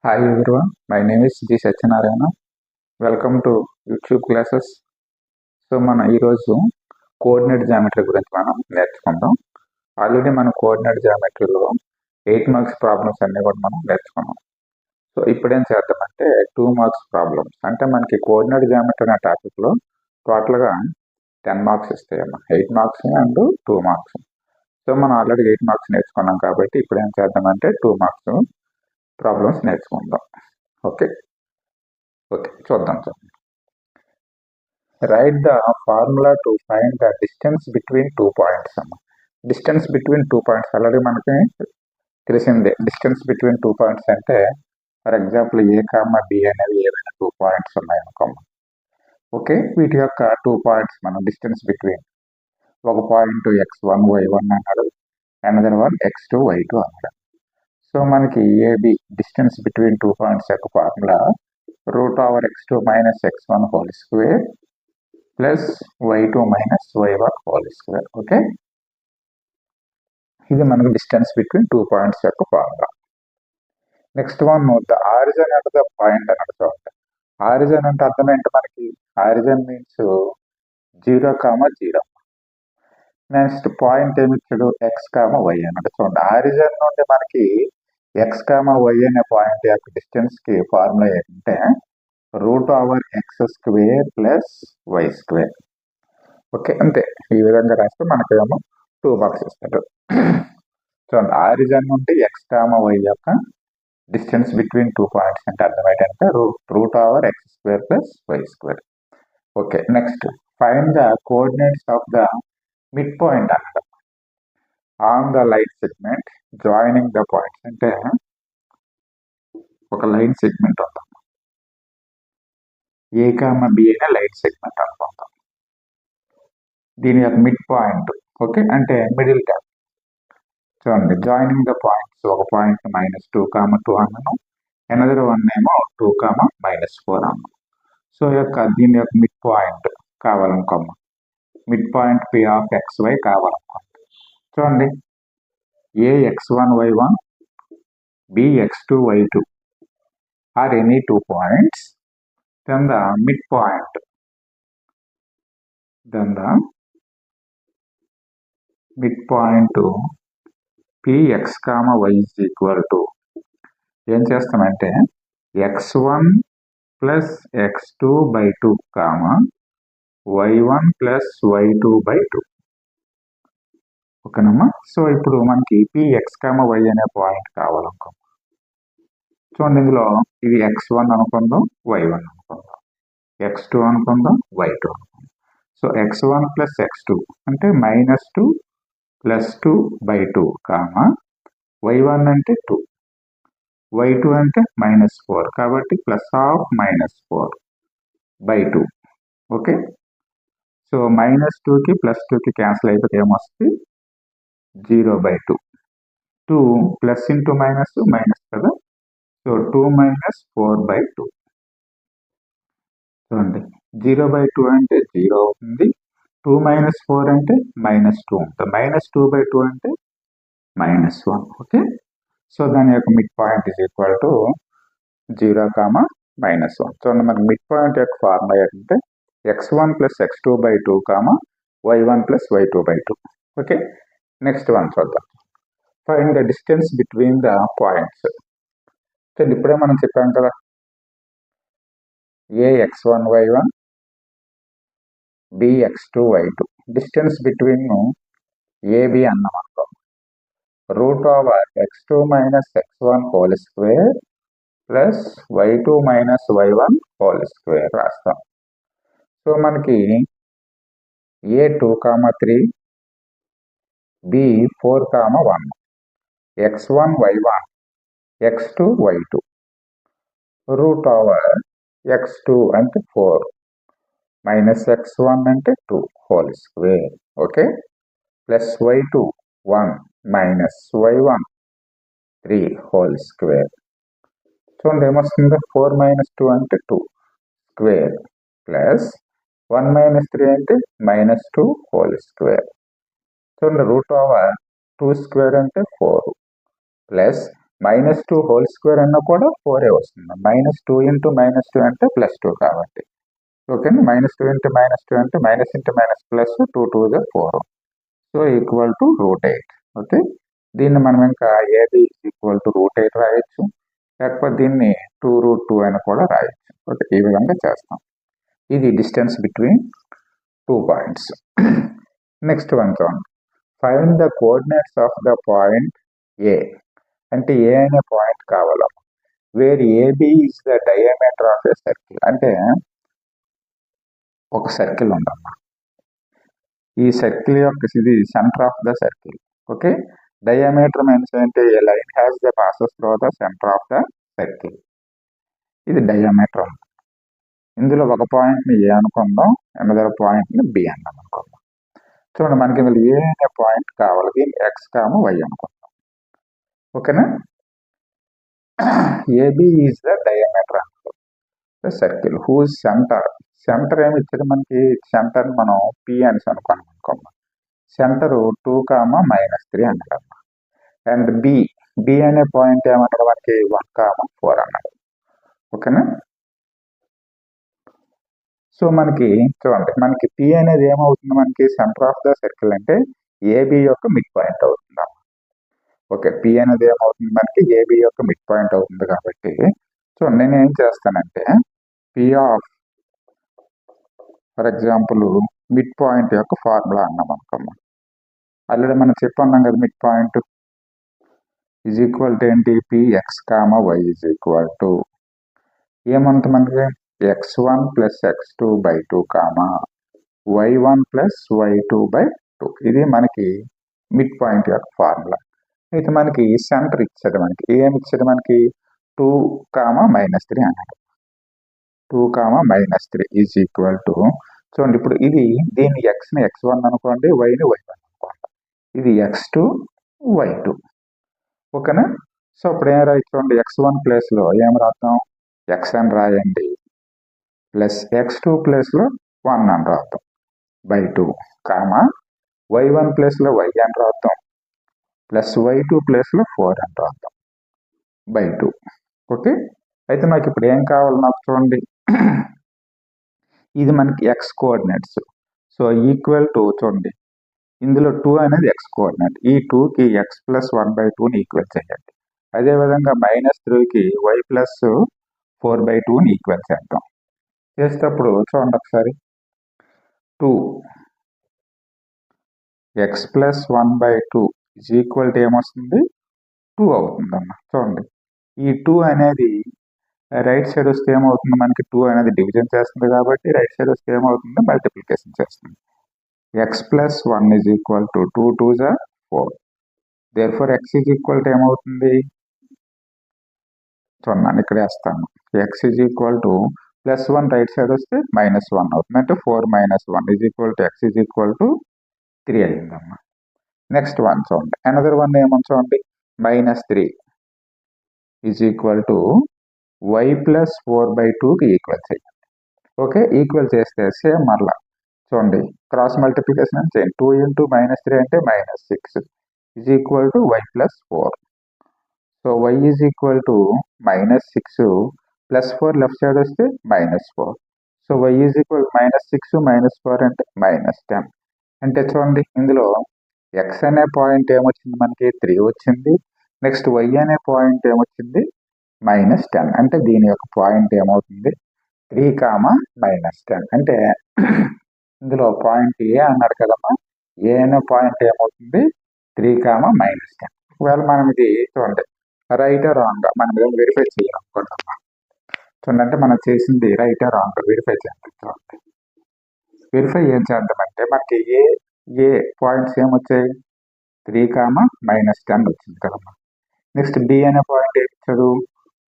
Hi everyone, my name is G. Satyanarayana. Welcome to YouTube classes. So మన ఈరోజు coordinate geometry గురించి మనం నేర్చుకుందాం. ఆల్రెడీ మన కోఆర్డినేట్ జామెట్రీలో 8 మార్క్స్ ప్రాబ్లమ్స్ అన్నీ కూడా మనం నేర్చుకున్నాం. సో ఇప్పుడేం చేద్దామంటే 2 మార్క్స్ ప్రాబ్లమ్స్ అంటే మనకి కోఆర్డినేట్ జామెట్రీ అనే టాపిక్లో టోటల్గా 10 మార్క్స్ ఇస్తాయమ్మా. 8 మార్క్స్ అండ్ 2 మార్క్స్. సో మనం ఆల్రెడీ 8 మార్క్స్ నేర్చుకున్నాం కాబట్టి ఇప్పుడు ఏం చేద్దామంటే 2 మార్క్స్ ప్రాబ్లమ్స్ నేర్చుకుందాం. ఓకే చూద్దాం. Write the formula to find the distance between 2 points అమ్మ. డిస్టెన్స్ బిట్వీన్ 2 పాయింట్స్ ఆల్రెడీ మనకి తెలిసిందే. డిస్టెన్స్ బిట్వీన్ 2 పాయింట్స్ అంటే for example A comma B అనేవి ఏవైనా 2 పాయింట్స్ ఉన్నాయనుకోమ్మ. ఓకే, వీటి యొక్క 2 పాయింట్స్ మనం డిస్టెన్స్ బిట్వీన్ ఒక పాయింట్ x1 y1 అన్నాడు, అనదర్ వన్ x2 y2 అన్నాడు. సో మనకి ఏబి డిస్టెన్స్ బిట్వీన్ 2 పాయింట్స్ యొక్క formula √x2 - x1 whole square plus y2 - y1 whole square. Okay, ఇది మనకు డిస్టెన్స్ బిట్వీన్ 2 పాయింట్స్ యొక్క formula. Next one the origin at the point అని అడుగుతుంది. Origin అంటే అర్థం ఏంటి మనకి? Origin means 0, 0. నెక్స్ట్ పాయింట్ ఏమి ఇచ్చాడు? x, y అన్నాడు. చూడండి, ఆరిజిన్ నుండి మనకి x, y అనే పాయింట్ యొక్క డిస్టెన్స్ కి ఫార్ములా ఏంటంటే √x² ప్లస్ y². ఓకే, అంతే. ఈ విధంగా రాస్తే మనకేమో 2 మార్క్స్ ఇస్తాడు. చూడండి, ఆరిజిన్ నుండి x, y యొక్క డిస్టెన్స్ బిట్వీన్ 2 పాయింట్స్ అంటే అర్థం ఏంటంటే √x² plus y². Okay, next find the coordinates of the mid point అన్నది on the line segment joining the points. అంటే ఒక లైన్ సెగ్మెంట్ ఉందాం, ఏ బి అనే లైన్ సెగ్మెంట్ అనుకుందాం. దీని యొక్క మిడ్ పాయింట్ ఓకే అంటే మిడిల్ ట్యాప్. చూడండి, జాయినింగ్ ద పాయింట్స్ ఒక పాయింట్ -2, 2 అన్నాను, అనదర్ వన్ ఏమో 2, -4 అన్నాను. సో దీని యొక్క మిడ్ పాయింట్ కావాలనుకోమ్మ. Mid point P of XY కావాలనుకోండి. చూడండి, A x1 y1 B x2 y2 are any 2 points, then the midpoint Px, y is equal to ఏం చేస్తామంటే x1 plus x2 by 2, y1 plus y2 by 2. ఓకేనమ్మా. So ఇప్పుడు మనకి Px, y అనే point కావాలనుకో. చూడండి, ఇందులో ఇది x1 అనుకుందాం, y1 అనుకుందాం, x2 అనుకుందాం, y2 అనుకుందాం. సో x1 ప్లస్ x2 అంటే -2 ప్లస్ 2 by 2, y1 అంటే 2, y2 అంటే -4 కాబట్టి plus of -4 by 2. Okay, so -2కి +2కి క్యాన్సిల్ అయిపోతే ఏమొస్తుంది? 0 by 2. 2 plus into minus minus కదా, సో 2 - 4 by 2. చూడండి, 0 by 2 అంటే 0 అవుతుంది, 2 - 4 అంటే -2 ఉంటుంది, -2 by 2 అంటే -1. ఓకే, సో దాని యొక్క mid point is equal to 0, -1. చూడండి, మనకి మిడ్ పాయింట్ యొక్క ఫార్ములా ఏంటంటే x1 plus x2 by 2, y1 plus y2 by 2. Okay, next one చూద్దాం. Find the distance between the points. ఇప్పుడే మనం చెప్పాం కదా, A x1 y1 B x2 y2 distance between AB అన్నాం అనుకో. √x2 - x1 whole square plus y2 - y1 whole square రాస్తాం. So మనకి A 2, 3 B 4, 1 x1 y1 x2 y2 √x2 అంటే 4 -x1 అంటే 2 whole square. Okay, plus y2 1 -y1 3 whole square. చూడండి ఏమొస్తుందో, 4 - 2 అంటే 2 square plus 1 - 3 అంటే -2 whole square. చూడండి, √2 స్క్వేర్ అంటే 4 plus -2 whole square అన్నా కూడా 4 వస్తుంది. -2 ఇంటూ -2 అంటే +2 కాబట్టి ఓకేనా. -2 ఇంటూ -2 అంటే minus into minus plus 2 2 4. So equal to √8. Okay, దీన్ని మనం ఇంకా ఏబి ఈక్వల్ టు √8 రాయొచ్చు, లేకపోతే దీన్ని 2√2 అని కూడా రాయొచ్చు. ఓకే, ఈ విధంగా చేస్తాం. ఇది distance between 2 points. Next one చూడండి, find the coordinates of the point A. అంటే ఏ అనే పాయింట్ కావాలి, where AB is the diameter of a circle. అంటే ఒక సర్కిల్ ఉందమ్మా, ఈ సర్కిల్ యొక్క ఇది centre of the circle. Okay, diameter means ఏంటి, a line has the passes through the centre of the circle. ఇది డయామీటర్. ఇందులో ఒక పాయింట్ని ఏ అనుకుందాం, అనదర్ పాయింట్ని బి అన్నాం అనుకుందాం. చూడండి, మనకి ఇందులో ఏ అనే పాయింట్ కావాలి, దీన్ని ఎక్స్ కామ వై అనుకుందాం. ఓకేనా, ఏబి ఈజ్ ద డయామీటర్ అనుకో సర్కిల్ హూజ్ సెంటర్ ఏమి ఇచ్చాడు మనకి, సెంటర్ మనం పి అని అనుకున్నాం. సెంటర్ 2, -3 అన్నాడు. అండ్ బి అనే పాయింట్ ఏమన్నాడు మనకి 1, 4 అన్నాడు. ఓకేనా, సో మనకి చూడండి, మనకి పి అనేది ఏమవుతుంది, మనకి సెంటర్ ఆఫ్ ద సర్కిల్ అంటే ఏబి యొక్క మిడ్ పాయింట్ అవుతుంది. ఓకే, పి అనేది ఏమవుతుంది మనకి ఏబి యొక్క మిడ్ పాయింట్ అవుతుంది కాబట్టి చూడండి, నేను ఏం చేస్తానంటే P of for example mid point యొక్క ఫార్ములా అన్నాం అనుకోమ్మా. ఆల్రెడీ మనం చెప్పన్నాం కదా, mid point is equal to ఏంటి, PX comma Y is equal to ఏమంత మనకి x1 + x2/2 y1 + y2/2. ఇది మనకి మిడ్ పాయింట్ యొక్క ఫార్ములా. అయితే మనకి సెంటర్ ఇచ్చాడు, మనకి ఏమి ఇచ్చాడు, మనకి 2, -3 అన్నాడు. 2, -3 ఈజ్ ఈక్వల్ టు చూడండి, ఇప్పుడు ఇది దీన్ని ఎక్స్ని x1 అనుకోండి, వైని y1 అనుకోండి, ఇది x2 y2. ఓకేనా, సో ఇప్పుడు ఏం రాయి, చూడండి x1 ప్లేస్లో ఏం రాద్దాం, x అని రాయండి, ప్లస్ x2 ప్లేస్లో 1 అని రాద్దాం /2, y1 ప్లేస్లో y అని రాద్దాం, ప్లస్ y2 ప్లేస్లో 4 అని రాద్దాం /2. ఓకే, అయితే నాకు ఇప్పుడు ఏం కావాలి, నాకు చూడండి ఇది మనకి x coordinates. So equal to చూడండి, ఇందులో 2 అనేది x కోఆర్డినేట్, ఈ 2కి x + 1/2ని ఈక్వల్ చేయండి. అదేవిధంగా -3కి y + 4/2ని ఈక్వల్ చేద్దాం. చేసేటప్పుడు చూడండి ఒకసారి, 2 x + 1/2 ఈజ్ ఈక్వల్ టు ఏమొస్తుంది, 2 అవుతుందన్న. చూడండి, ఈ 2 అనేది రైట్ సైడ్ వస్తే ఏమవుతుంది, మనకి 2 అనేది డివిజన్ చేస్తుంది కాబట్టి రైట్ సైడ్ వస్తే ఏమవుతుంది, మల్టిప్లికేషన్ చేస్తుంది. x + 1 is equal to 2 2s are 4. Therefore x is equal to ఏమవుతుంది, చూడండి ఇక్కడ వేస్తాను, x is equal to +1 right side వస్తే -1 అవుతుంది, అంటే 4 - 1 is equal to x is equal to 3 అయిందమ్మా. నెక్స్ట్ వన్ చూడండి, అనదర్ వన్ ఏమని చూడండి, -3 ఈజ్ ఈక్వల్ టు y + 4/2కి ఈక్వల్ చేయండి. ఓకే, ఈక్వల్ చేస్తే సేమ్ మరలా చూడండి, క్రాస్ మల్టిప్లికేషన్ అని చేయండి, 2 × -3 అంటే -6 is equal to y + 4. So y is equal to -6 + 4 left side వస్తే -4. సో y ఈజ్ ఈక్వల్ -6 - 4 అంటే -10. అంటే చూడండి, ఇందులో x అనే పాయింట్ ఏమొచ్చింది మనకి 3 వచ్చింది, నెక్స్ట్ y అనే పాయింట్ ఏమొచ్చింది -10. అంటే దీని యొక్క పాయింట్ ఏమవుతుంది 3, -10. అంటే ఇందులో పాయింట్ ఏ అన్నాడు కదమ్మా, ఏ అనే పాయింట్ ఏమవుతుంది 3, -10. ఒకవేళ మనం ఇది చూడండి రైట్ రాంగ్ మనం వెరిఫై చేయాలనుకుంటున్నాం. చూడండి, అంటే మనం చేసింది రైట్ రాంగ్ వెరిఫై చేయాలి. చూడండి, వెరిఫై ఏం చేద్దామంటే మనకి ఏ పాయింట్స్ ఏమొచ్చాయి 3, -10 వచ్చింది కదమ్మా. నెక్స్ట్ బి అనే పాయింట్ ఏమి ఇచ్చాడు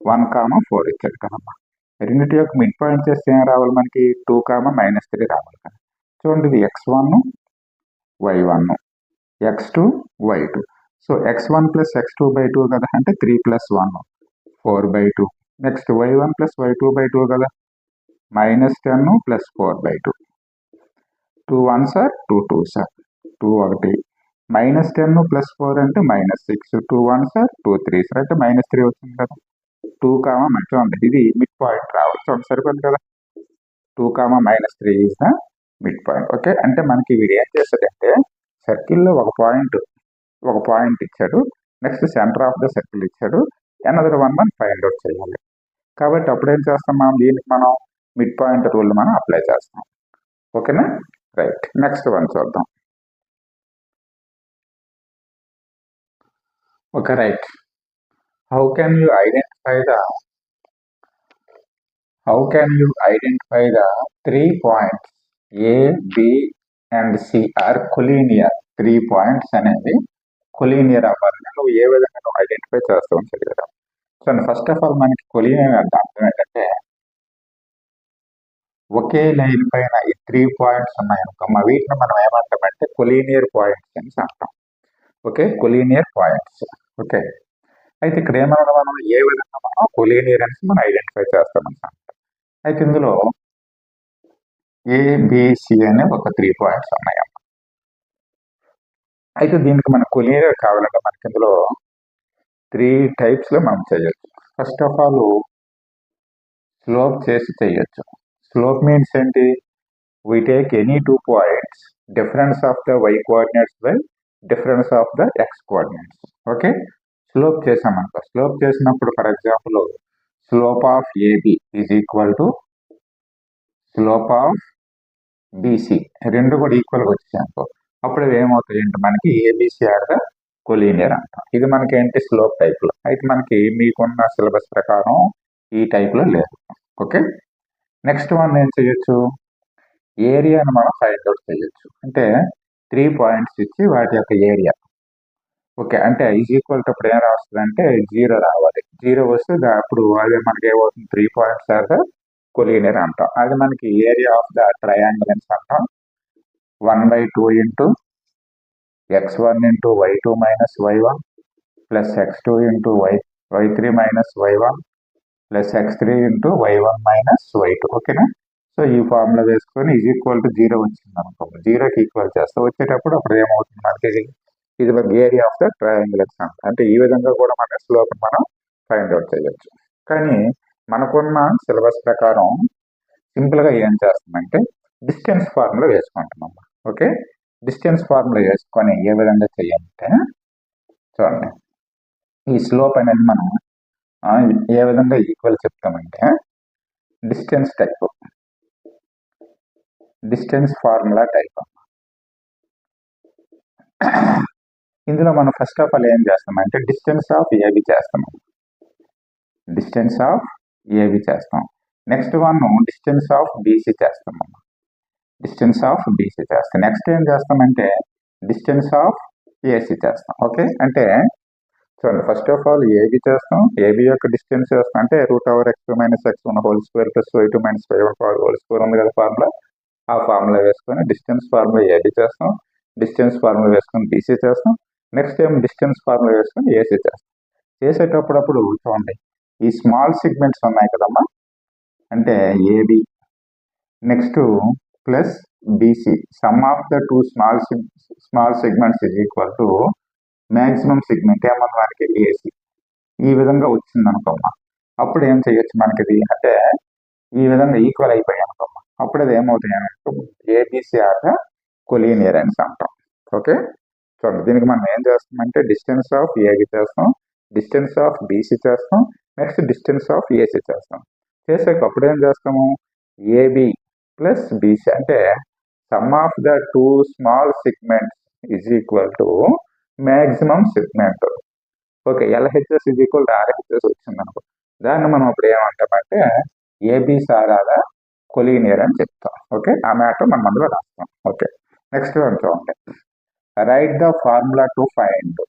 1, 4 ఇచ్చాడు కదమ్మా. రెండింటి యొక్క మిడ్ పాయింట్ చేస్తే ఏం రావాలి మనకి 2, -3 రావాలి కదా. చూడండి, ఇది x1 y1 x2 y2. So x1 + x2/2 కదా, అంటే 3 + 1 4/2. నెక్స్ట్ y1 + y2/2 కదా, -10 + 4/2. 2 1s are 2 2s are 2 1 -10 + 4 అంటే -6, 2 1s 2 3s అంటే -3 వచ్చింది కదా. 2, చూడండి ఇది మిడ్ పాయింట్ రావాలి. చూడండి సరిపోయింది కదా. 2, -3 is the mid point. Okay, అంటే మనకి వీడు ఏం చేస్తాడంటే సర్కిల్లో ఒక పాయింట్ ఇచ్చాడు, next centre of the circle ఇచ్చాడు, అనదర్ వన్ మనం ఫైండ్ అవుట్ చేయాలి. కాబట్టి అప్పుడు ఏం చేస్తాం మనం, దీనికి మనం మిడ్ పాయింట్ రూల్ మనం అప్లై చేస్తాం. ఓకేనా, రైట్. నెక్స్ట్ వన్ చూద్దాం. Okay, right. How can you identify the 3 points A, B and C are collinear? 3 points అనేవి కొలీనియర్ అవ్వాలని నువ్వు ఏ విధంగా నువ్వు ఐడెంటిఫై చేస్తావు అని తెలియదు. సో ఫస్ట్ ఆఫ్ ఆల్ మనకి కొలీనియర్ అంటే అర్థం ఏంటంటే ఒకే లైన్ పైన ఈ 3 పాయింట్స్ ఉన్నాయనుకో, వీటిని మనం ఏమంటామంటే కొలీనియర్ పాయింట్స్ అని అంటాం. Okay, collinear points. ఓకే, అయితే ఇక్కడ ఏమన్నా మనం ఏ విధంగా మనం కొలీనియర్ అని మనం ఐడెంటిఫై చేస్తామని అంటాం. అయితే ఇందులో ABC అనే ఒక 3 పాయింట్స్ ఉన్నాయమ్మ. అయితే దీనికి మన కొలీనియర్ కావాలంటే మనకి ఇందులో 3 types లో మనం చేయొచ్చు. ఫస్ట్ ఆఫ్ ఆల్ స్లోప్ చేసి చేయొచ్చు. స్లోప్ మీన్స్ ఏంటి? we take any 2 points, difference of the y coordinates by difference of the x coordinates. Okay, slope చేసామనుకో, స్లోప్ చేసినప్పుడు for example slope of AB is equal to slope of BC, రెండు కూడా ఈక్వల్గా వచ్చాయనుకో, అప్పుడు ఏమవుతాయి అంటే మనకి ABC ఆర్ ద కొలీనియర్ అంటాం. ఇది మనకి ఏంటి స్లోప్ టైప్లో. అయితే మనకి మీకున్న సిలబస్ ప్రకారం ఈ టైప్లో లేదు. ఓకే, నెక్స్ట్ వన్ ఏం చేయొచ్చు, ఏరియాను మనం ఫైండ్ అవుట్ చేయొచ్చు. అంటే 3 పాయింట్స్ ఇచ్చి వాటి యొక్క ఏరియా. ఓకే, అంటే ఈజ్ ఈక్వల్ టు అప్పుడు ఏం రాస్తుంది అంటే 0 రావాలి. 0 వస్తే అప్పుడు అదే మనకి ఏమవుతుంది, 3 పాయింట్స్ ఆర్ ద కొలీనియర్ అంటాం. అది మనకి ఏరియా ఆఫ్ ద ట్రయాంగిల్ అని అంటాం. 1/2 into x1 into y2 minus y1 plus x2 into y3 minus y1 plus x3 into y1 minus y2. ఓకేనా, సో ఈ ఫార్ములా వేసుకొని ఈజ్ ఈక్వల్ టు 0 వచ్చింది అనుకో, 0కి ఈక్వల్ చేస్తే వచ్చేటప్పుడు అప్పుడు ఏమవుతుంది మనకి, ఇది మనకి ఏరియా ఆఫ్ ద ట్రయాంగిల్ అని అంటాం. అంటే ఈ విధంగా కూడా మన స్లోప్ మనం ఫైండ్ అవుట్ చేయొచ్చు. కానీ మనకున్న సిలబస్ ప్రకారం సింపుల్గా ఏం చేస్తామంటే డిస్టెన్స్ ఫార్ములా వేసుకుంటున్నాం. ఓకే, డిస్టెన్స్ ఫార్ములా వేసుకొని ఏ విధంగా చేయాలంటే చూడండి, ఈ స్లోప్ అనేది మనం ఏ విధంగా ఈక్వల్ చెప్తామంటే డిస్టెన్స్ ఫార్ములా టైప్. ఇందులో మనం ఫస్ట్ ఆఫ్ ఆల్ ఏం చేస్తామంటే డిస్టెన్స్ ఆఫ్ ఏబి చేస్తాం. Next one distance of BC చేస్తాం. నెక్స్ట్ ఏం చేస్తామంటే డిస్టెన్స్ ఆఫ్ ఏసీ చేస్తాం. ఓకే, అంటే చూడండి, ఫస్ట్ ఆఫ్ ఆల్ ఏబి చేస్తాం. ఏబి యొక్క డిస్టెన్స్ చేస్తాం అంటే √x2 - x1 whole square plus y2 - y1 whole square ఉంది కదా ఫార్ములా. ఆ ఫార్ములా వేసుకొని డిస్టెన్స్ ఫార్ములా ఏబి చేస్తాం, డిస్టెన్స్ ఫార్ములా వేసుకొని బీసీ చేస్తాం, నెక్స్ట్ ఏం డిస్టెన్స్ ఫార్ములా వేసుకొని ఏసీ చేస్తాం. చేసేటప్పుడు చూడండి, ఈ స్మాల్ సెగ్మెంట్స్ ఉన్నాయి కదమ్మా, అంటే AB next plus BC, sum of the 2 small segments is equal to maximum segment ఏమన్నా మనకి ఏసీ. ఈ విధంగా వచ్చింది అనుకోమ్మా, అప్పుడు ఏం చేయొచ్చు మనకి ఇది అంటే ఈ విధంగా ఈక్వల్ అయిపోయాయి అనుకోమ్మా, అప్పుడు అది ఏమవుతాయి అనుకో ఏబీసీ ఆర్ ద కొలీనియర్ అని అంటాం. ఓకే, చూడండి, దీనికి మనం ఏం చేస్తామంటే డిస్టెన్స్ ఆఫ్ ఏబి చేస్తాం, డిస్టెన్స్ ఆఫ్ బీసీ చేస్తాం, నెక్స్ట్ డిస్టెన్స్ ఆఫ్ ఏసీ చేస్తాం. చేసాక అప్పుడు ఏం చేస్తాము ఏబి ప్లస్ బీసీ అంటే some of the 2 small segments is equal to maximum segment. Okay, LHS is equal to RHS వచ్చింది అనుకో, దాన్ని మనం అప్పుడు ఏమంటామంటే ఏబీసీ ఆర్ ద కొలీనియర్ అని చెప్తాం. ఓకే, ఆ మ్యాటర్ మనం అందులో రాస్తాం. ఓకే, నెక్స్ట్ చూడండి, right the formula to find.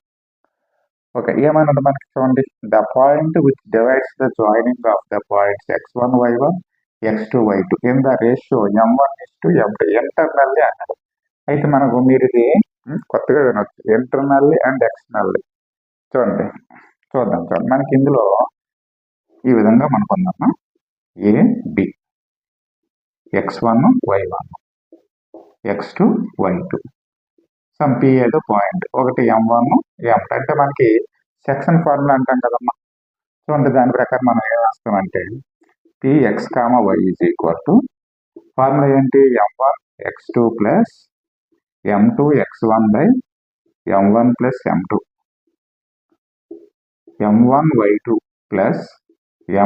Okay, ఏమన్నది మనకి చూడండి, the point which divides the joining of the points x1 y1 x2 y2 in the ratio m1:m2 internally అన్నది. అయితే మనకు మీరు ఇది కొత్తగా వినొచ్చు, ఇంటర్నల్లీ అండ్ ఎక్స్టర్నల్లీ. చూద్దాం మనకి ఇందులో ఈ విధంగా మనకు ఉందమ్మా, AB x1 y1 x2 y2 some P ఏదో పాయింట్ ఒకటి M1 M అంటే మనకి సెక్షన్ ఫార్ములా అంటాం కదమ్మా. సో అంటే దాని ప్రకారం మనం ఏం రాస్తామంటే Px, y is equal to formula ఏంటి M1 x2 plus M2 x1 by M1 plus M2 M1 y2 plus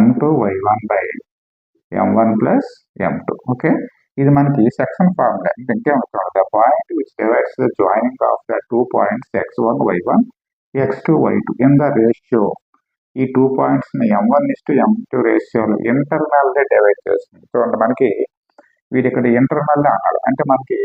M2 y1 by M1 plus M2. Okay, ఇది మనకి సెక్షన్ ఫార్ములా. ఇంకేమవుతుంది, the point which divides the joining of the 2 points x1 y1 x2 y2 in the ratio. ఈ 2 points ని M1:M2 రేషియోలో internal గా divide చేస్తుంది. చూడండి మనకి వీడి ఇక్కడ ఇంటర్నల్ అన్నాడు, అంటే మనకి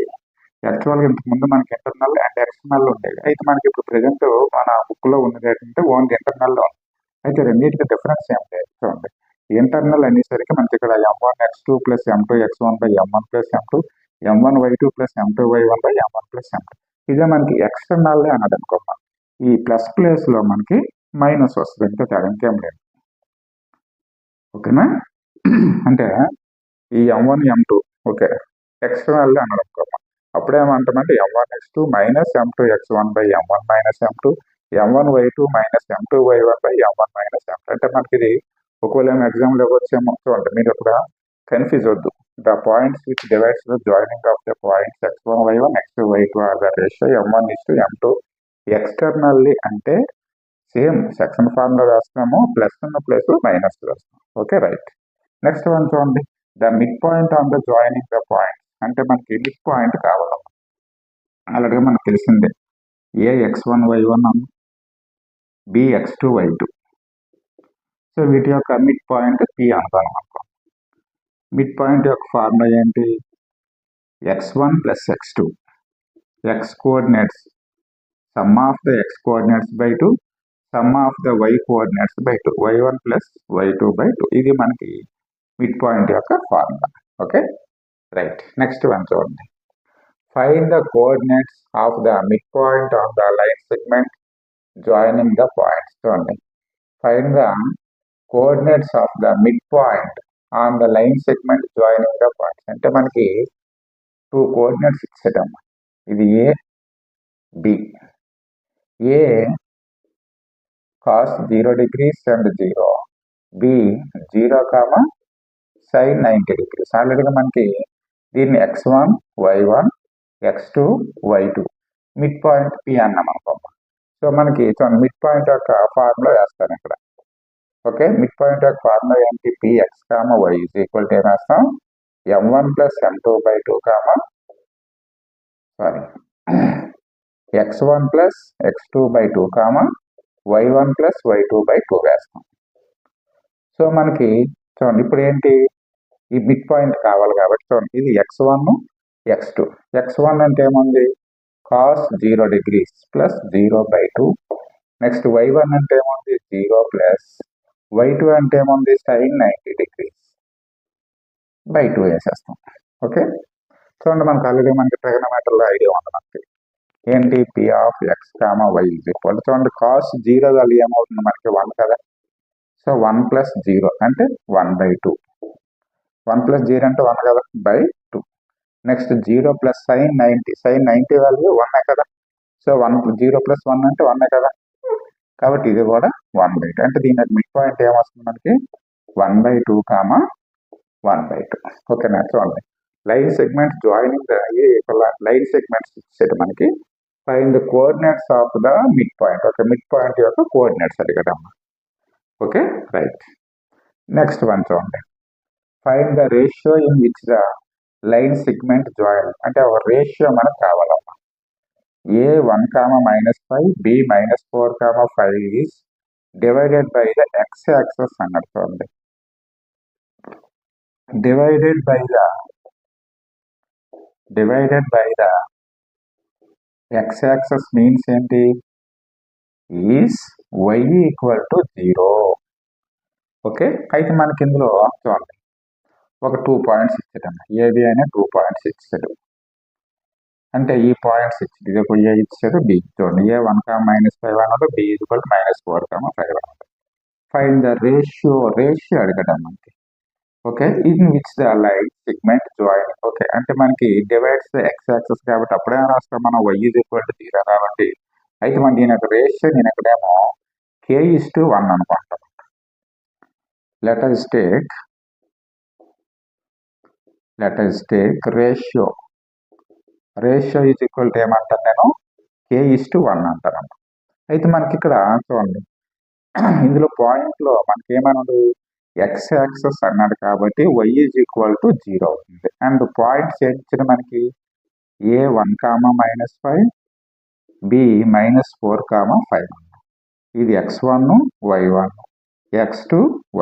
యాక్చువల్గా ఇంతకు ముందు మనకి ఇంటర్నల్ అండ్ ఎక్స్టర్నల్ ఉండేది. అయితే మనకి ఇప్పుడు ప్రెసెంట్ మన బుక్ లో ఉన్నది ఏంటంటే ఓన్లీ ఇంటర్నల్ లో ఉంది. అయితే రెండింటికి డిఫరెన్స్ ఏం లేదు. చూడండి ఇంటర్నల్ అనేసరికి మనకి ఇక్కడ M1 x2 plus M2 x1 by M1 plus M2 M1 y2 plus M2 y1 by M1 plus M2. ఇదే మనకి ఎక్స్టర్నల్ అన్నాడు అనుకోమ్మా. ఈ ప్లస్ ప్లేస్ లో మనకి మైనస్ వస్తుంది, అంతే తేడా, ఇంకేం లేదు. ఓకేనా, అంటే ఈ M1 M2 ఓకే ఎక్స్టర్నల్ అన్నాడు అనుకోమ్మా. అప్పుడేమంటామంటే M1 x2 minus M2 x1 by M1 minus M2 M1 y2 minus M2 y1 by M1 minus M2. అంటే మనకి ఇది ఒకవేళ ఎగ్జామ్ లో వచ్చేమో చూడండి, మీరు అక్కడ కన్ఫ్యూజ్ వద్దు. The points which divides the joining of the points x1 y1 x2 y2 are the ratio M1:M2. Externally అంటే సేమ్ సెక్షన్ ఫార్ములా రాస్తాము, ప్లస్ ఉన్న ప్లేస్ మైనస్ రాస్తాము. Okay right. నెక్స్ట్ వన్ చూడండి, the mid point on the joining the point. అంటే మనకి mid point కావాలి. అలాగే మనకు తెలిసిందే ఏ x1 y1 B x2 y2. So వీటి యొక్క మిడ్ పాయింట్ పి అనుకోను. మిడ్ పాయింట్ యొక్క ఫార్ములా ఏంటి, x1 plus x2 x coordinates sum of the x coordinates by 2 sum of the y coordinates by 2 y1 plus y2 by 2. ఇది మనకి mid point యొక్క formula. Okay right. Next one చూడండి, find the coordinates of the mid point on the line segment joining the points. చూడండి, find the coordinates of the mid point on the line segment joining the points. అంటే మనకి 2 coordinates ఇచ్చేటమ్మా. ఇది A B. A cos 0 degrees and 0, B 0, sin 90 degrees. ఆల్రెడీగా మనకి దీన్ని x1 y1 x2 y2 mid point P అన్నాం అనుకోమ్మా. So మనకి mid point యొక్క ఫార్ములా వేస్తాను ఇక్కడ. ఓకే, మిడ్ పాయింట్ యొక్క ఫార్ములా ఏంటి, px, y is equal to ఏం రాస్తాం, M1 plus M2 by 2 x1 plus x2 by 2 y1 plus y2 by 2 వేస్తాం. సో మనకి చూడండి ఇప్పుడు ఏంటి, ఈ మిడ్ పాయింట్ కావాలి కాబట్టి చూడండి ఇది x1 x2. x1 అంటే ఏముంది, cos 0 degrees plus 0 by 2. Next y1 అంటే ఏముంది, 0 ప్లస్ y2 అంటే ఏముంది, sin 90 degrees బై 2 వేసేస్తాం. ఓకే చూడండి, మనకు ఆల్రెడీ మనకి ట్రిగనోమెట్రీలో ఐడియా ఉంది మనకి ఏంటి, P of X Y is equal. చూడండి కాస్ 0 వాల్యూ ఏమవుతుంది మనకి 1 కదా. సో 1 ప్లస్ 0 అంటే 1 బై 2. 1 ప్లస్ 0 అంటే 1 కదా, by 2. Next 0 plus sign 90 value 1 కదా. సో 0 ప్లస్ 1 అంటే 1 కదా. కాబట్టి ఇది కూడా 1 బై 2. అంటే దీని మిడ్ పాయింట్ ఏమొస్తుంది మనకి, 1 బై 2 1 బై 2. ఓకేనా, చూడండి line segments joining the line segments ఇచ్చేది మనకి. Find the coordinates of the mid point. Okay, mid point యొక్క కోఆర్డినేట్స్ అడిగడమ్మా. Okay right. నెక్స్ట్ వన్ చూడండి, find the ratio in which the line segment join. అంటే ఒక ratio మనకు కావాలమ్మా. A 1, -5 B -4, 5 is divided by the X axis అన్నట్టు. చూడండి divided by the X axis means ఏంటి, is y equal to 0. Okay, అయితే మనకి ఇందులో చూడండి ఒక 2 పాయింట్స్ ఇచ్చాడమ్మా. ఏబి అనే 2 పాయింట్స్ ఇచ్చాడు. అంటే ఈ పాయింట్స్ ఇచ్చాడు, ఇది ఒక ఏ ఇచ్చాడు, బి. చూడండి ఏ 1, -5 అన్నాడు, బి ఈక్వల్ టు -4, 5 అన్నాడు. ఫైండ్ ద రేషియో అడగడం మనకి. Okay, in which the line segment join. Okay, అంటే మనకి డివైడ్స్ ఎక్స్ యాక్సెస్ కాబట్టి అప్పుడే రాస్తాం మనం y ఈజ్ ఈక్వల్ టు 0 కాబట్టి. అయితే మన దీని యొక్క రేషియో నేను ఇక్కడేమో k:1 అనుకుంటాం. Let us take ratio is equal to ఏమంటాను నేను k:1 అంటాను. అయితే మనకి ఇక్కడ చూడండి ఇందులో పాయింట్లో మనకి ఏమన్నాడు ఎక్స్ యాక్సెస్ అన్నాడు కాబట్టి y ఈజ్ ఈక్వల్ టు 0 అవుతుంది. అండ్ పాయింట్స్ ఏంటి మనకి a1, -5, b -4, 5. ఇది x1, y1, x2,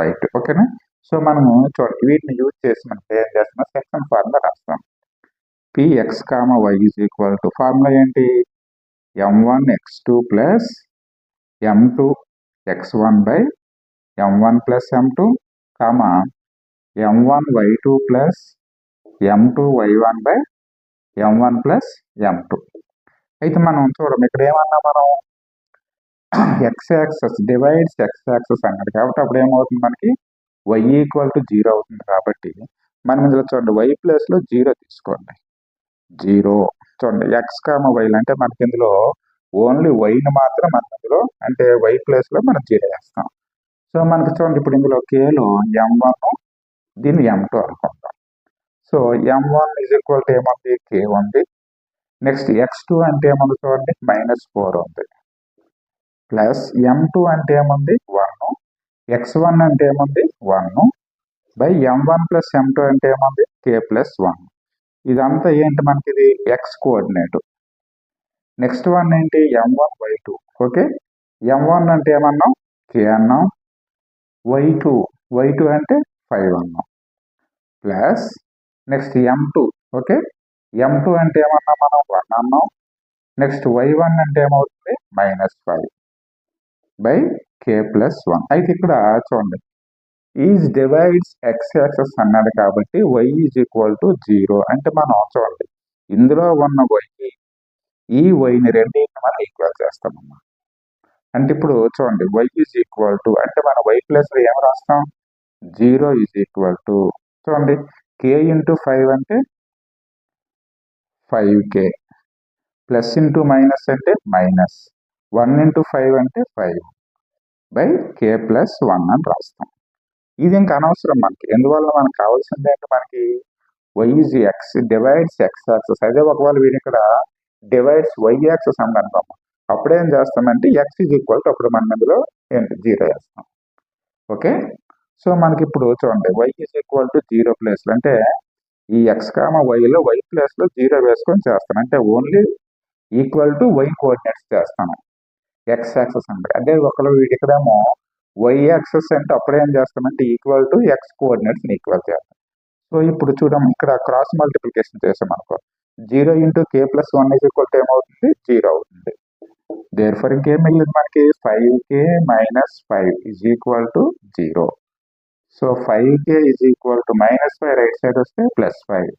y2. ఓకేనా. సో మనము చూడండి వీటిని యూజ్ చేసి మనకి ఏం చేస్తున్నాం సెకండ్ ఫార్ములా రాస్తాం. px, y is equal to formula ఏంటి m1 x2 plus m2 x1 by m1 plus m2 m1 y2 plus m2 y1 by m1 plus m2. అయితే మనం చూడడం ఇక్కడ ఏమన్నా మనం X access divides X access అన్నాడు కాబట్టి అప్పుడు ఏమవుతుంది మనకి y ఈక్వల్ టు 0 అవుతుంది. కాబట్టి మనం ఇందులో చూడండి y ప్లేస్లో 0 తీసుకోండి. 0 చూడండి ఎక్స్ y అంటే మనకి ఇందులో ఓన్లీ వైని మాత్రం మనం ఇందులో అంటే y ప్లేస్లో మనం 0 వేస్తాం. సో మనకి చూడండి ఇప్పుడు ఇందులో కేలో m1 దీన్ని m2 అనుకుంటాం. So m1 is equal to ఏముంది k ఉంది. నెక్స్ట్ x2 అంటే ఏముంది చూడండి -4 ఉంది. ప్లస్ m2 అంటే ఏముంది 1, x1 అంటే ఏముంది 1 బై m1 ప్లస్ m2 అంటే ఏముంది k+1. ఇదంతా ఏంటి మనకి ఇది x కోఆర్డినేట్. నెక్స్ట్ వన్ ఏంటి m1 y2. ఓకే, m1 అంటే ఏమన్నాం k అన్నాం, y2 అంటే 5 అన్నాం. Plus next m2. Okay, m2 అంటే ఏమన్నా మనం 1 అన్నాం. నెక్స్ట్ y1 అంటే ఏమవుతుంది -5 బై k+1. అయితే ఇక్కడ చూడండి ఈజ్ డివైడ్స్ ఎక్స్ యాక్సెస్ అన్నాడు కాబట్టి y ఈజ్ ఈక్వల్ టు 0 అంటే మనం చూడండి ఇందులో ఉన్న y ఈ వైని రెండింటిని మనం ఈక్వల్ చేస్తామమ్మా. అంటే ఇప్పుడు చూడండి y ఈజ్ ఈక్వల్ టు అంటే మనం y ప్లస్లో ఏం రాస్తాం 0 ఈజ్ ఈక్వల్ టు చూడండి k ఇంటూ 5 అంటే 5k ప్లస్ ఇంటూ మైనస్ అంటే మైనస్ 1 ఇంటూ 5 అంటే 5 బై k+1 అని రాస్తాం. ఇది ఇంకా అనవసరం మనకి. ఎందువల్ల మనకు కావాల్సింది ఏంటి మనకి y is X divides X access. అదే ఒకవేళ వీరి ఇక్కడ డివైడ్స్ y యాక్సెస్ అని అనుకోం అప్పుడేం చేస్తామంటే ఎక్స్ ఈజ్ ఈక్వల్ టు అప్పుడు మనం ఇందులో ఏంటి 0 వేస్తాం. ఓకే, సో మనకి ఇప్పుడు చూడండి y ఈజ్ ఈక్వల్ టు 0 ప్లేస్లో అంటే ఈ x, yలో y ప్లేస్లో 0 వేసుకొని చేస్తాను. అంటే only equal to y coordinates చేస్తాను ఎక్స్ యాక్సెస్ అంటే. అదే ఒకవేళ వీటి ఇక్కడేమో y యాక్సెస్ అంటే అప్పుడేం చేస్తామంటే ఈక్వల్ టు x కోఆర్డినేట్స్ని ఈక్వల్ చేస్తాం. సో ఇప్పుడు చూడము ఇక్కడ క్రాస్ మల్టిప్లికేషన్ చేసాం అనుకో 0 into k+1 is equal to ఏమవుతుంది 0 అవుతుంది. దేర్ఫోర్ ఇంకేం మిగిలింది మనకి 5k - 5 is equal to 0. So 5k is equal to -5 right side వస్తే +5.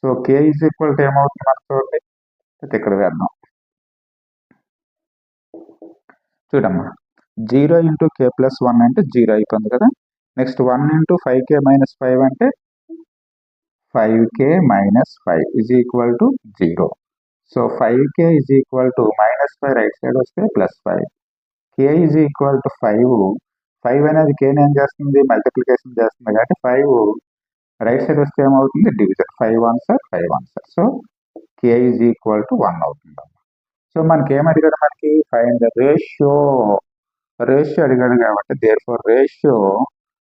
So k is equal to ఏమవుతుంది మనకు చూడండి ఇక్కడ వేద్దాం. చూడమ్మా 0 ఇంటూ k+1 అంటే 0 అయిపోయింది కదా. నెక్స్ట్ 1 ఇంటూ 5k - 5 అంటే 5k - 5 is equal to 0. So 5k is equal to -5 right side వస్తే +5. k ఈజ్ ఈక్వల్ టు 5 అనేది kని ఏం చేస్తుంది మల్టిప్లికేషన్ చేస్తుంది కాబట్టి 5 రైట్ సైడ్ వస్తే ఏమవుతుంది division 5 1s 5 1s. So k is equal to 1 అవుతుంది. సో మనకి ఏం అడిగాడు మనకి ఫైండ్ ద రేషియో అడిగాడు కాబట్టి దేర్ఫోర్ రేషియో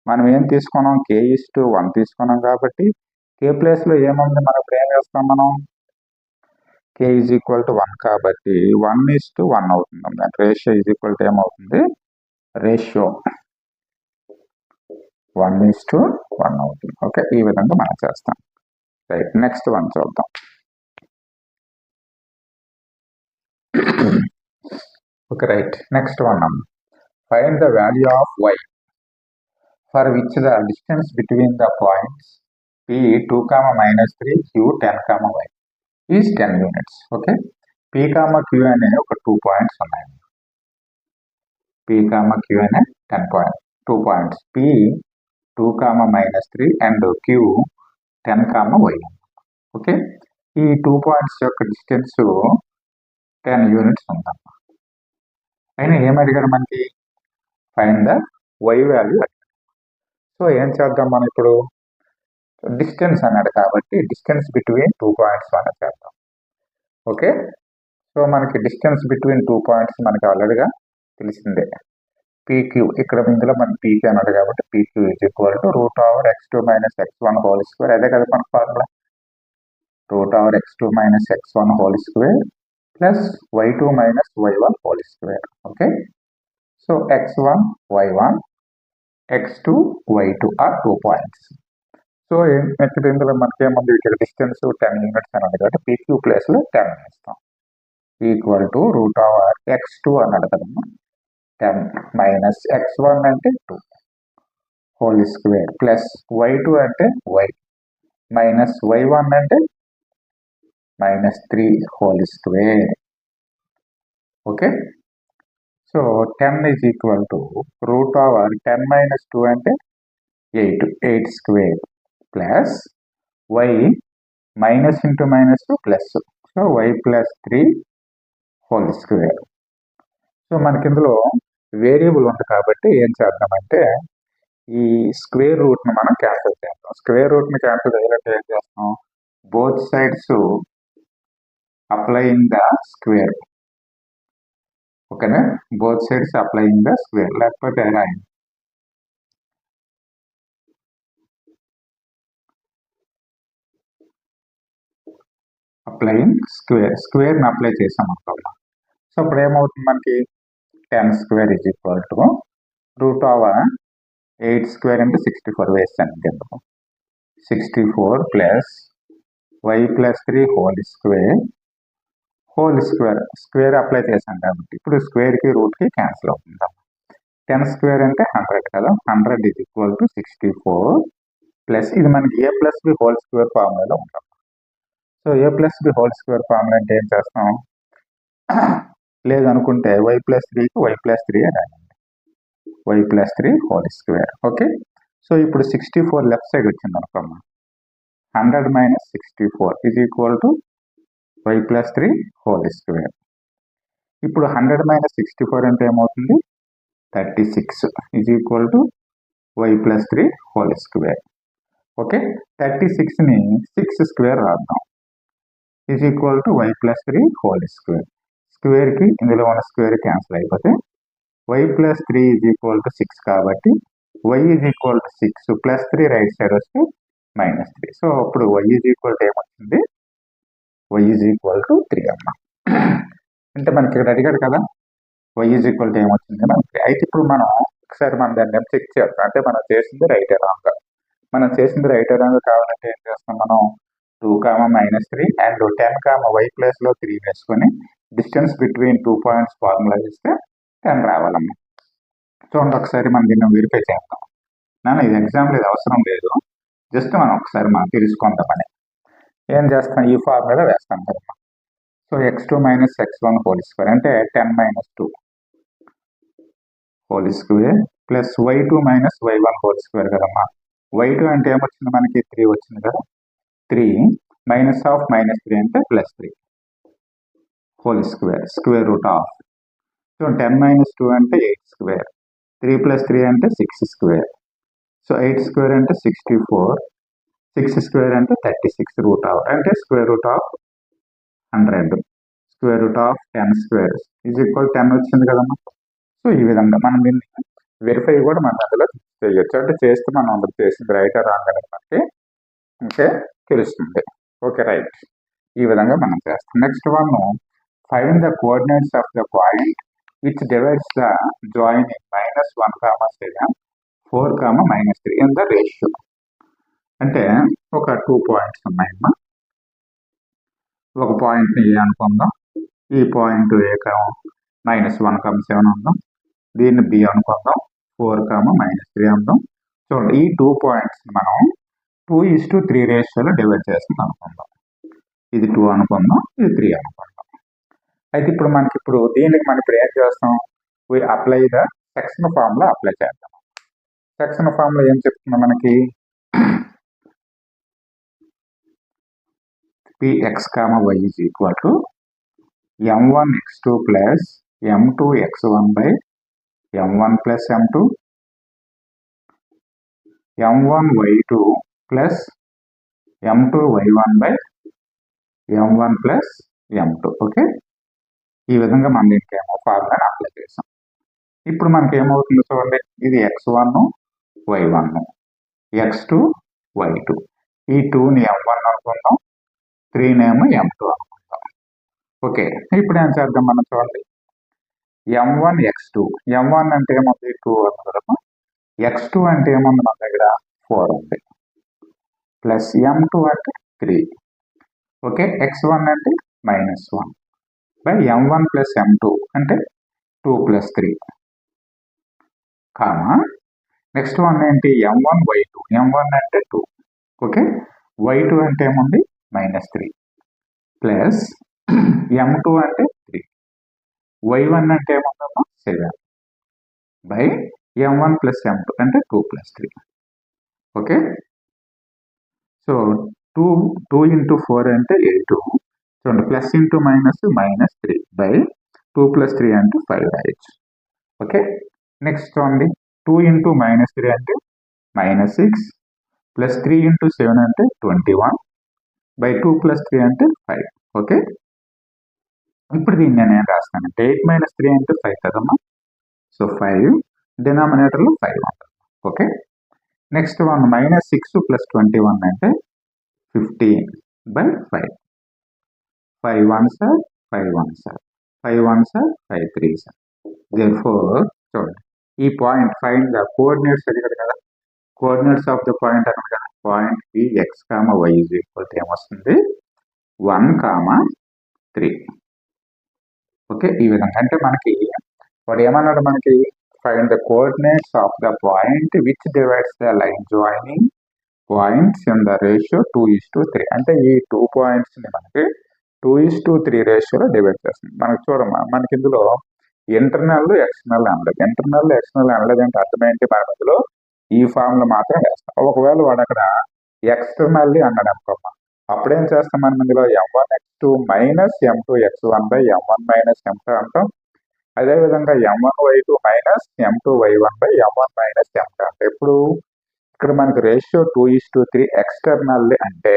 మనం ఏం తీసుకున్నాం k:1 తీసుకున్నాం కాబట్టి k ప్లేస్లో ఏముంది మనం ఇప్పుడు ఏం చేస్తాం మనం k ఈజ్ ఈక్వల్ టు 1 కాబట్టి 1:1 అవుతుంది. రేషియో ఈజ్ ఈక్వల్ టు ఏమవుతుంది రేషియో 1:1 అవుతుంది. ఓకే, ఈ విధంగా మనం చేస్తాం. రైట్, నెక్స్ట్ వన్ చూద్దాం. Okay right, next one find the value of y for which the distance between the points p2, -3, q10, y is 10 units. Okay, p, q అనే ఒక 2 points ఉన్నాయి. p, q అనే 2 points p 2, -3 and Q 10, y. Okay, ఈ 2 points యొక్క distance 10 units ఉందమ్మా. అయినా ఏం అడిగారు మనకి? Find the y value. So ఏం చేద్దాం మనం ఇప్పుడు? డిస్టెన్స్ అన్నాడు కాబట్టి డిస్టెన్స్ బిట్వీన్ 2 పాయింట్స్ అనేది చేద్దాం. ఓకే, సో మనకి డిస్టెన్స్ బిట్వీన్ 2 పాయింట్స్ మనకి ఆల్రెడీగా తెలిసిందే. PQ ఇక్కడ ఇందులో మనకి PQ అన్నాడు కాబట్టి PQ is equal to √(x2 - x1) whole square. అదే కదా మన ఫార్ములా, √(x2 - x1) whole square plus y2 - y1 whole square. Okay, so x1 y1 x2 y2 are 2 points. So ఇక్కడ ఇందులో మనకి ఏముంది? ఇక్కడ డిస్టెన్స్ 10 యూనిట్స్ అన్నాడు కాబట్టి PQ ప్లేస్ లో 10 వేస్తాం. ఈక్వల్ టు √(x2) అన్నాడు కదమ్మా, 10 మైనస్ x1 అంటే 2 హోల్ స్క్వేర్ ప్లస్ y2 అంటే y మైనస్ y1 అంటే -3 whole square. Okay, so 10 is equal to √10 - 2 అంటే 8 square plus y minus into minus plus, so y plus 3 whole square. So మనకి ఇందులో variable ఉంది కాబట్టి ఏం చేద్దామంటే ఈ స్క్వేర్ రూట్ని మనం క్యాన్సిల్ చేద్దాం. స్క్వేర్ రూట్ని క్యాన్సిల్ చేయాలంటే ఏం చేస్తాం? Both sides applying the square. ఓకేనా, both sides applying the square, లేకపోతే రాయండి అప్లైయింగ్ స్క్వేర్ని అప్లై చేసాం అనుకోవాలి. సో ఇప్పుడు ఏమవుతుంది మనకి? 10 square is equal to √8 square అంటే 64 వేస్తాను కింద, 64 plus y plus 3 whole square square apply చేశాం కాబట్టి ఇప్పుడు స్క్వేర్కి రూట్కి క్యాన్సిల్ అవుతుంది. 10 స్క్వేర్ అంటే 100 కదా, 100 ఈజ్ ఈక్వల్ టు 64 ప్లస్ ఇది మనకి a plus b whole square ఫార్ములాలో ఉంటుంది. So a plus b whole square formula అంటే ఏం చేస్తాం? లేదనుకుంటే y ప్లస్ 3కి y ప్లస్ 3 అని రాయండి, y plus 3 whole square. Okay, so ఇప్పుడు 64 లెఫ్ట్ సైడ్ వచ్చింది అనుకోమ్మా, 100 minus 64 is equal to y plus 3 whole square. ఇప్పుడు 100 మైనస్ 64 అంటే ఏమవుతుంది? 36 is equal to y plus 3 whole square. Okay, 36ని 6 square రాద్దాం, is equal to y plus 3 whole square. స్క్వేర్కి ఇందులో ఉన్న స్క్వేర్ క్యాన్సిల్ అయిపోతే y plus 3 is equal to 6 కాబట్టి y is equal to 6 plus 3 right side వస్తే -3. So అప్పుడు y is equal to ఏమొచ్చింది? y is equal to 3 అమ్మ. అంటే మనకి ఇక్కడ అడిగాడు కదా y ఈజ్ ఈక్వల్ టు ఏమొచ్చింది మనకి. అయితే ఇప్పుడు మనం ఒకసారి మనం దాన్ని చెక్ చేస్తాం, అంటే మనం చేసింది రైట్ రాంగ్. మనం చేసింది రైట్ రాంగ్ కావాలంటే ఏం చేస్తాం? మనం 2, -3 అండ్ 10, y ప్లస్ లో 3 వేసుకొని డిస్టెన్స్ బిట్వీన్ 2 పాయింట్స్ ఫార్ములా చేస్తే 10 రావాలమ్మా. చూడండి ఒకసారి మనం దీన్ని వెరిఫై చేద్దాం. నాన్న ఇది ఎగ్జామ్లో ఇది అవసరం లేదు, జస్ట్ మనం ఒకసారి మనం తెలుసుకుందామని ఏం చేస్తాం? ఈ ఫార్ములా వేస్తాం కదమ్మా. So x2 - x1 whole square అంటే 10 - 2 whole square plus y2 - y1 whole square కదమ్మా. y2 అంటే ఏమొచ్చింది మనకి? 3 వచ్చింది కదా, 3 మైనస్ ఆఫ్ -3 అంటే +3 whole square, square root of. So 10 - 2 అంటే 8 స్క్వేర్, 3 + 3 అంటే 6 స్క్వేర్. సో 8 స్క్వేర్ అంటే 64, 6 స్క్వేర్ అంటే 36 రూట్ ఆఫ్ అంటే square root of 100, square root of 10 square is equal 10 వచ్చింది కదమ్మా. సో ఈ విధంగా మనం దీన్ని వెరిఫై కూడా మనం అందులో చేయొచ్చు, అంటే చేస్తే మనం అందులో చేసింది రైట్ రాంగ్ అనేది మనకి అంటే తెలుస్తుంది. ఓకే రైట్, ఈ విధంగా మనం చేస్తాం. Next one, find the coordinates of the point which divides the joining -1, 7, 4, -3 in the ratio. అంటే ఒక 2 పాయింట్స్ ఉన్నాయమ్మా, ఒక పాయింట్ని ఏ అనుకుందాం, ఈ పాయింట్ ఏ -1, 7 ఉందాం, దీన్ని బి అనుకుందాం, 4, -3 అందాం. చూడండి ఈ 2 పాయింట్స్ మనం 2:3 రేషియోలో డివైడ్ చేస్తుంది అనుకుందాం. ఇది 2 అనుకుందాం, ఇది 3 అనుకుందాం. అయితే ఇప్పుడు మనకి దీనికి మనం ఇప్పుడు ఏం చేస్తాం? We apply the section formula apply చేద్దాం. సెక్షన్ ఫామ్ లో ఏం చెప్తుంది మనకి px, y is equal to m1 x2 plus m2 x1 by m1 plus m2 m1 y2 plus m2 y1 by m1 plus m2. Okay, ఈ విధంగా మనం దీనికి ఏమో ఫార్ములాని అప్లై చేసాం. ఇప్పుడు మనకి ఏమవుతుందో చూడండి, ఇది x1 y1 x2 y2, ఈ 2ని m1 అనుకుందాం, 3నేమో m2 అనుకుందాం. ఓకే, ఇప్పుడు ఏం చేద్దాం మనం చూడండి, m1 x2, m1 అంటే ఏముంది 2 అనుకుందాం, x2 అంటే ఏముంది మన దగ్గర 4 ఉంది, ప్లస్ m2 అంటే 3. ఓకే, x1 అంటే -1 బై m1 ప్లస్ m2 అంటే 2 ప్లస్ 3, కామా నెక్స్ట్ వన్ ఏంటి m1 y2, m1 అంటే 2, ఓకే, y2 అంటే ఏముంది -3 ప్లస్ m2 అంటే 3, y1 అంటే ఏముందమ్మా 7 బై m1 ప్లస్ m2 అంటే 2 ప్లస్ 3. ఓకే, సో 2 ఇంటూ 4 అంటే 8, చూడండి plus into minus -3 by 2 plus 3 అంటే 5 రాయొచ్చు. ఓకే, నెక్స్ట్ చూడండి 2 ఇంటూ -3 అంటే -6 ప్లస్ 3 ఇంటూ 7 అంటే 21 బై 2 ప్లస్ 3 అంటే 5. ఓకే, ఇప్పుడు దీన్ని నేను ఏం రాస్తానంటే 8 - 3 అంటే 5 కదమ్మా, సో 5 డినామినేటర్లో 5 ఉంటుంది. ఓకే, నెక్స్ట్ వన్ -6 ప్లస్ 21 అంటే 15 by 5, 5 1s are 5 1s are 5 1s are 5 3s are. Therefore చూడండి ఈ పాయింట్ ఫైండ్ ద కోఆర్డినేట్స్ అడిగాడు కదా, కోఆర్డినేట్స్ ఆఫ్ ద పాయింట్ అన్నాడు కదా, point px, y is equal to ఏమొస్తుంది 1, 3. ఓకే, ఈ విధంగా అంటే మనకి వాడు ఏమన్నాడు, మనకి find the coordinates of the point which divides the line joining points in the ratio 2:3. అంటే ఈ 2 పాయింట్స్ ని మనకి 2:3 రేషియోలో డివైడ్ చేస్తుంది. మనకి చూడమ్మా, మనకి ఇందులో ఇంటర్నల్ ఎక్స్టర్నల్ అనలేదు, ఇంటర్నల్ ఎక్స్టర్నల్ అనలేదు అంటే అర్థం ఏంటి, మనం ఇందులో ఈ ఫామ్ లో మాత్రం వేస్తాం. ఒకవేళ వాడు అక్కడ ఎక్స్టర్నల్లీ అన్నాడు అనుకోమ్మా, అప్పుడేం చేస్తాం మనం ఇందులో m1 x2 minus m2 x1 by m1 minus m2 అంటాం. అదేవిధంగా m1 y2 minus m2 y1 by m1 minus m2 అంటే ఇప్పుడు ఇక్కడ మనకి రేషియో 2:3 ఎక్స్టర్నల్ అంటే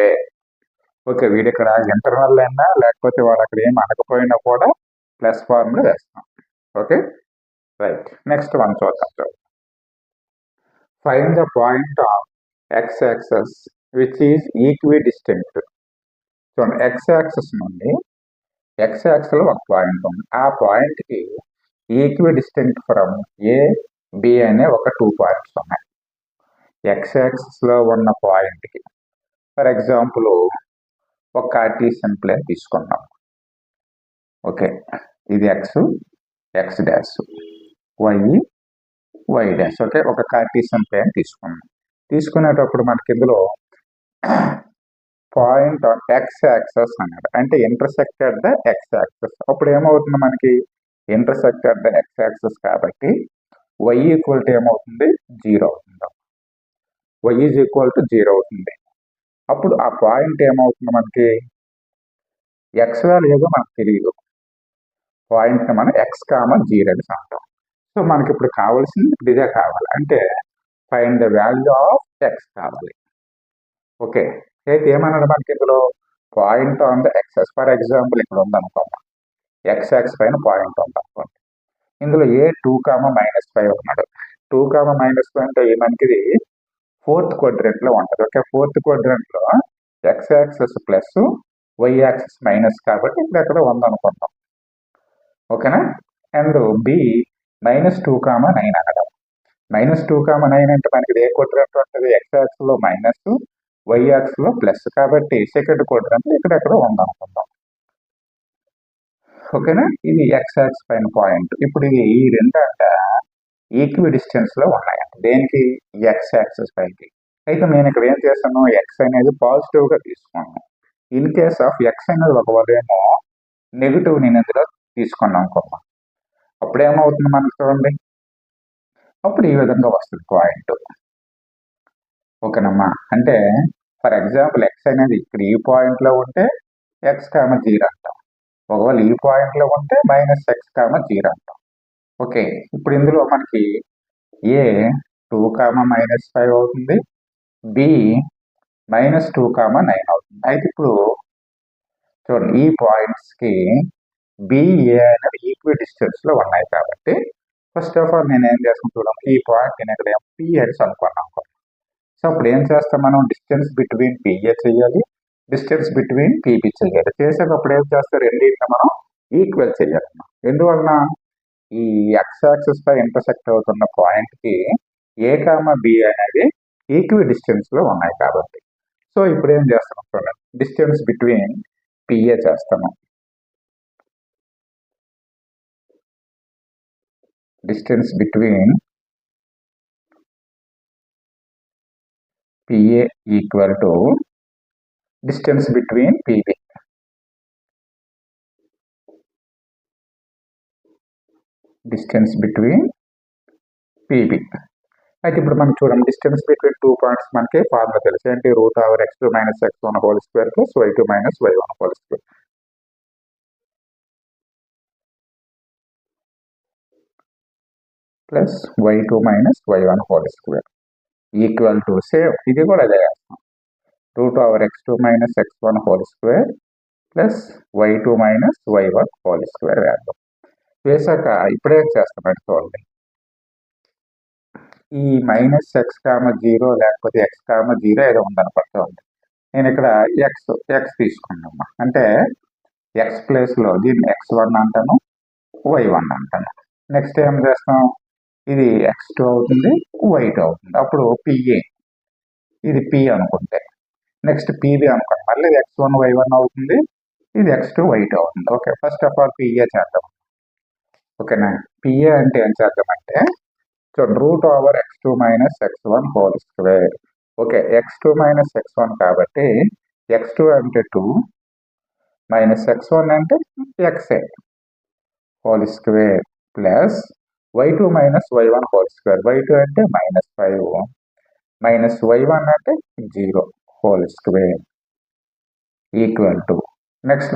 ఓకే, వీడు ఇక్కడ ఇంటర్నల్ అయినా లేకపోతే వాడు అక్కడ ఏం అనకపోయినా కూడా ప్లస్ ఫార్ములా వేస్తాం. ఓకే, రైట్, నెక్స్ట్ వన్ చూద్దాం. Find the point of X axis which is equidistant. చూడండి, ఎక్స్ యాక్సెస్ నుండి ఎక్స్ యాక్సెస్ లో ఒక పాయింట్ ఉంది, ఆ పాయింట్ కి equidistant from A B అనే ఒక 2 పాయింట్స్ ఉన్నాయి. ఎక్స్ యాక్సెస్ లో ఉన్న పాయింట్ కి ఫర్ ఎగ్జాంపుల్ ఒక కార్టీసియన్ ప్లేన్ తీసుకున్నాం. ఓకే, ఇది X dash, Y dash. Okay, ఒక కార్టీసియన్ ప్లేన్ తీసుకున్నాం. తీసుకునేటప్పుడు మనకి ఇందులో పాయింట్ ఆన్ ఎక్స్ యాక్సెస్ అన్నాడు, అంటే ఇంటర్సెక్టెడ్ ద ఎక్స్ యాక్సెస్. అప్పుడు ఏమవుతుంది మనకి ఇంటర్సెక్టెడ్ ద ఎక్స్ యాక్సెస్ కాబట్టి వై ఈక్వల్ టు ఏమవుతుంది 0 అవుతుంది, వై ఈజ్ ఈక్వల్ టు 0 అవుతుంది. అప్పుడు ఆ పాయింట్ ఏమవుతుంది మనకి ఎక్స్ వాల్యూ ఏదో మనకు తెలియదు, పాయింట్ మనం x,0 అని అంటాం. సో మనకి ఇప్పుడు కావాల్సింది ఇదే కావాలి, అంటే find the value of X కావాలి. ఓకే, అయితే ఏమన్నాడు మనకి ఇందులో point on the excess. For example ఇక్కడ ఉందనుకోండి, ఎక్స్ పైన పాయింట్ ఉంది అనుకోండి, ఇందులో ఏ 2, -5 ఉన్నాడు. 2, -5 అంటే మనకి ఇది 4th క్వాడ్రంట్ లో ఉంటుంది. ఓకే, 4th క్వాడ్రంట్ లో X axis plus Y axis minus కాబట్టి ఇక్కడ ఎక్కడ ఉందనుకుంటాం. ఓకేనా, అండ్ బి -2, -9 అనడం. -2, -9 అంటే మనకి ఏ క్వాడ్రంట్ ఉంటుంది, ఎక్స్ యాక్సిస్ లో మైనస్, వై యాక్సిస్ లో ప్లస్, కాబట్టి సెకండ్ క్వాడ్రంట్ ఇక్కడెక్కడ ఉందనుకుందాం. ఓకేనా, ఇది ఎక్స్ యాక్సిస్ పైన పాయింట్. ఇప్పుడు ఇది ఈ రెండు అంటే ఈక్వి డిస్టెన్స్ లో ఉన్నాయంట, దేనికి ఎక్స్ యాక్సిస్ పైకి. అయితే నేను ఇక్కడ ఏం చేస్తాను, ఎక్స్ అనేది పాజిటివ్ గా తీసుకున్నాను. ఇన్ కేస్ ఆఫ్ ఎక్స్ అనేది ఒకవేళ ఏమో నెగిటివ్ నేను ఇందులో తీసుకున్నాం అనుకోమ్మా, అప్పుడేమవుతుంది మనకు చూడండి, అప్పుడు ఈ విధంగా వస్తుంది పాయింట్. ఓకేనమ్మా. అంటే ఫర్ ఎగ్జాంపుల్ ఎక్స్ అనేది ఇక్కడ ఈ పాయింట్లో ఉంటే ఎక్స్ కామ 0 అంటాం. ఒకవేళ ఈ పాయింట్లో ఉంటే మైనస్ ఎక్స్ కామ 0 అంటాం. ఓకే. ఇప్పుడు ఇందులో మనకి ఏ 2 కామ -5 అవుతుంది, బి -2 కామ 9 అవుతుంది. అయితే ఇప్పుడు చూడండి, ఈ పాయింట్స్కి బిఏ అనేవి ఈక్వి డిస్టెన్స్లో ఉన్నాయి కాబట్టి ఫస్ట్ ఆఫ్ ఆల్ నేను ఏం చేస్తాను చూడండి, ఈ పాయింట్ నేను ఇక్కడ పి అని అనుకున్నాను. సో అప్పుడు ఏం చేస్తాం, మనం డిస్టెన్స్ బిట్వీన్ పిఏ చేయాలి, డిస్టెన్స్ బిట్వీన్ పీబీ చేయాలి. చేసేటప్పుడు ఏం చేస్తారు, రెండింటిని మనం ఈక్వల్ చేయాలి. ఎందువలన ఈ ఎక్స్ యాక్సిస్ పై ఇంటర్సెక్ట్ అవుతున్న పాయింట్ కి ఏ కామ బి అనేది ఈక్వి డిస్టెన్స్ లో ఉన్నాయి కాబట్టి. సో ఇప్పుడు ఏం చేస్తాం చూడండి, డిస్టెన్స్ బిట్వీన్ పిఏ చేస్తాము. Distance between PA equal to distance between PB. Distance between PB. అయితే ఇప్పుడు మనం చూడండి, డిస్టెన్స్ బిట్వీన్ 2 పాయింట్స్ మనకి ఫార్ములా తెలుసు. ఏంటి, √(x2 - x1 whole square plus y2 - y1 whole square plus y2 - y1 whole square equal to same ఇది కూడా అదే చేస్తాం, √(x2 - x1 whole square plus y2 - y1 whole square వేద్దాం. వేసాక ఇప్పుడేం చేస్తామంటే చూడండి, ఈ -x,0 లేకపోతే x,0 ఏదో ఉందనుకుంటుంది. నేను ఇక్కడ ఎక్స్ తీసుకున్నామ్మా. అంటే ఎక్స్ ప్లేస్లో దీన్ని x1 అంటాను, y1 అంటాను. నెక్స్ట్ ఏం చేస్తాం, ఇది x2 అవుతుంది, y2 అవుతుంది. అప్పుడు పిఏ, ఇది పి అనుకుంటే నెక్స్ట్ పీబీ అనుకోండి, మళ్ళీ x1 y1 అవుతుంది, ఇది x2 y2 అవుతుంది. Okay, first of all PA చేద్దాం. ఓకేనా, పిఏ అంటే ఏం చేద్దామంటే √(x2 - x1 whole square. Okay, x2 - x1 కాబట్టి x2 అంటే 2 -x1 అంటే xే whole square plus y2 - y1 whole square. y2 అంటే -5 y1 అంటే 0 whole square equal to next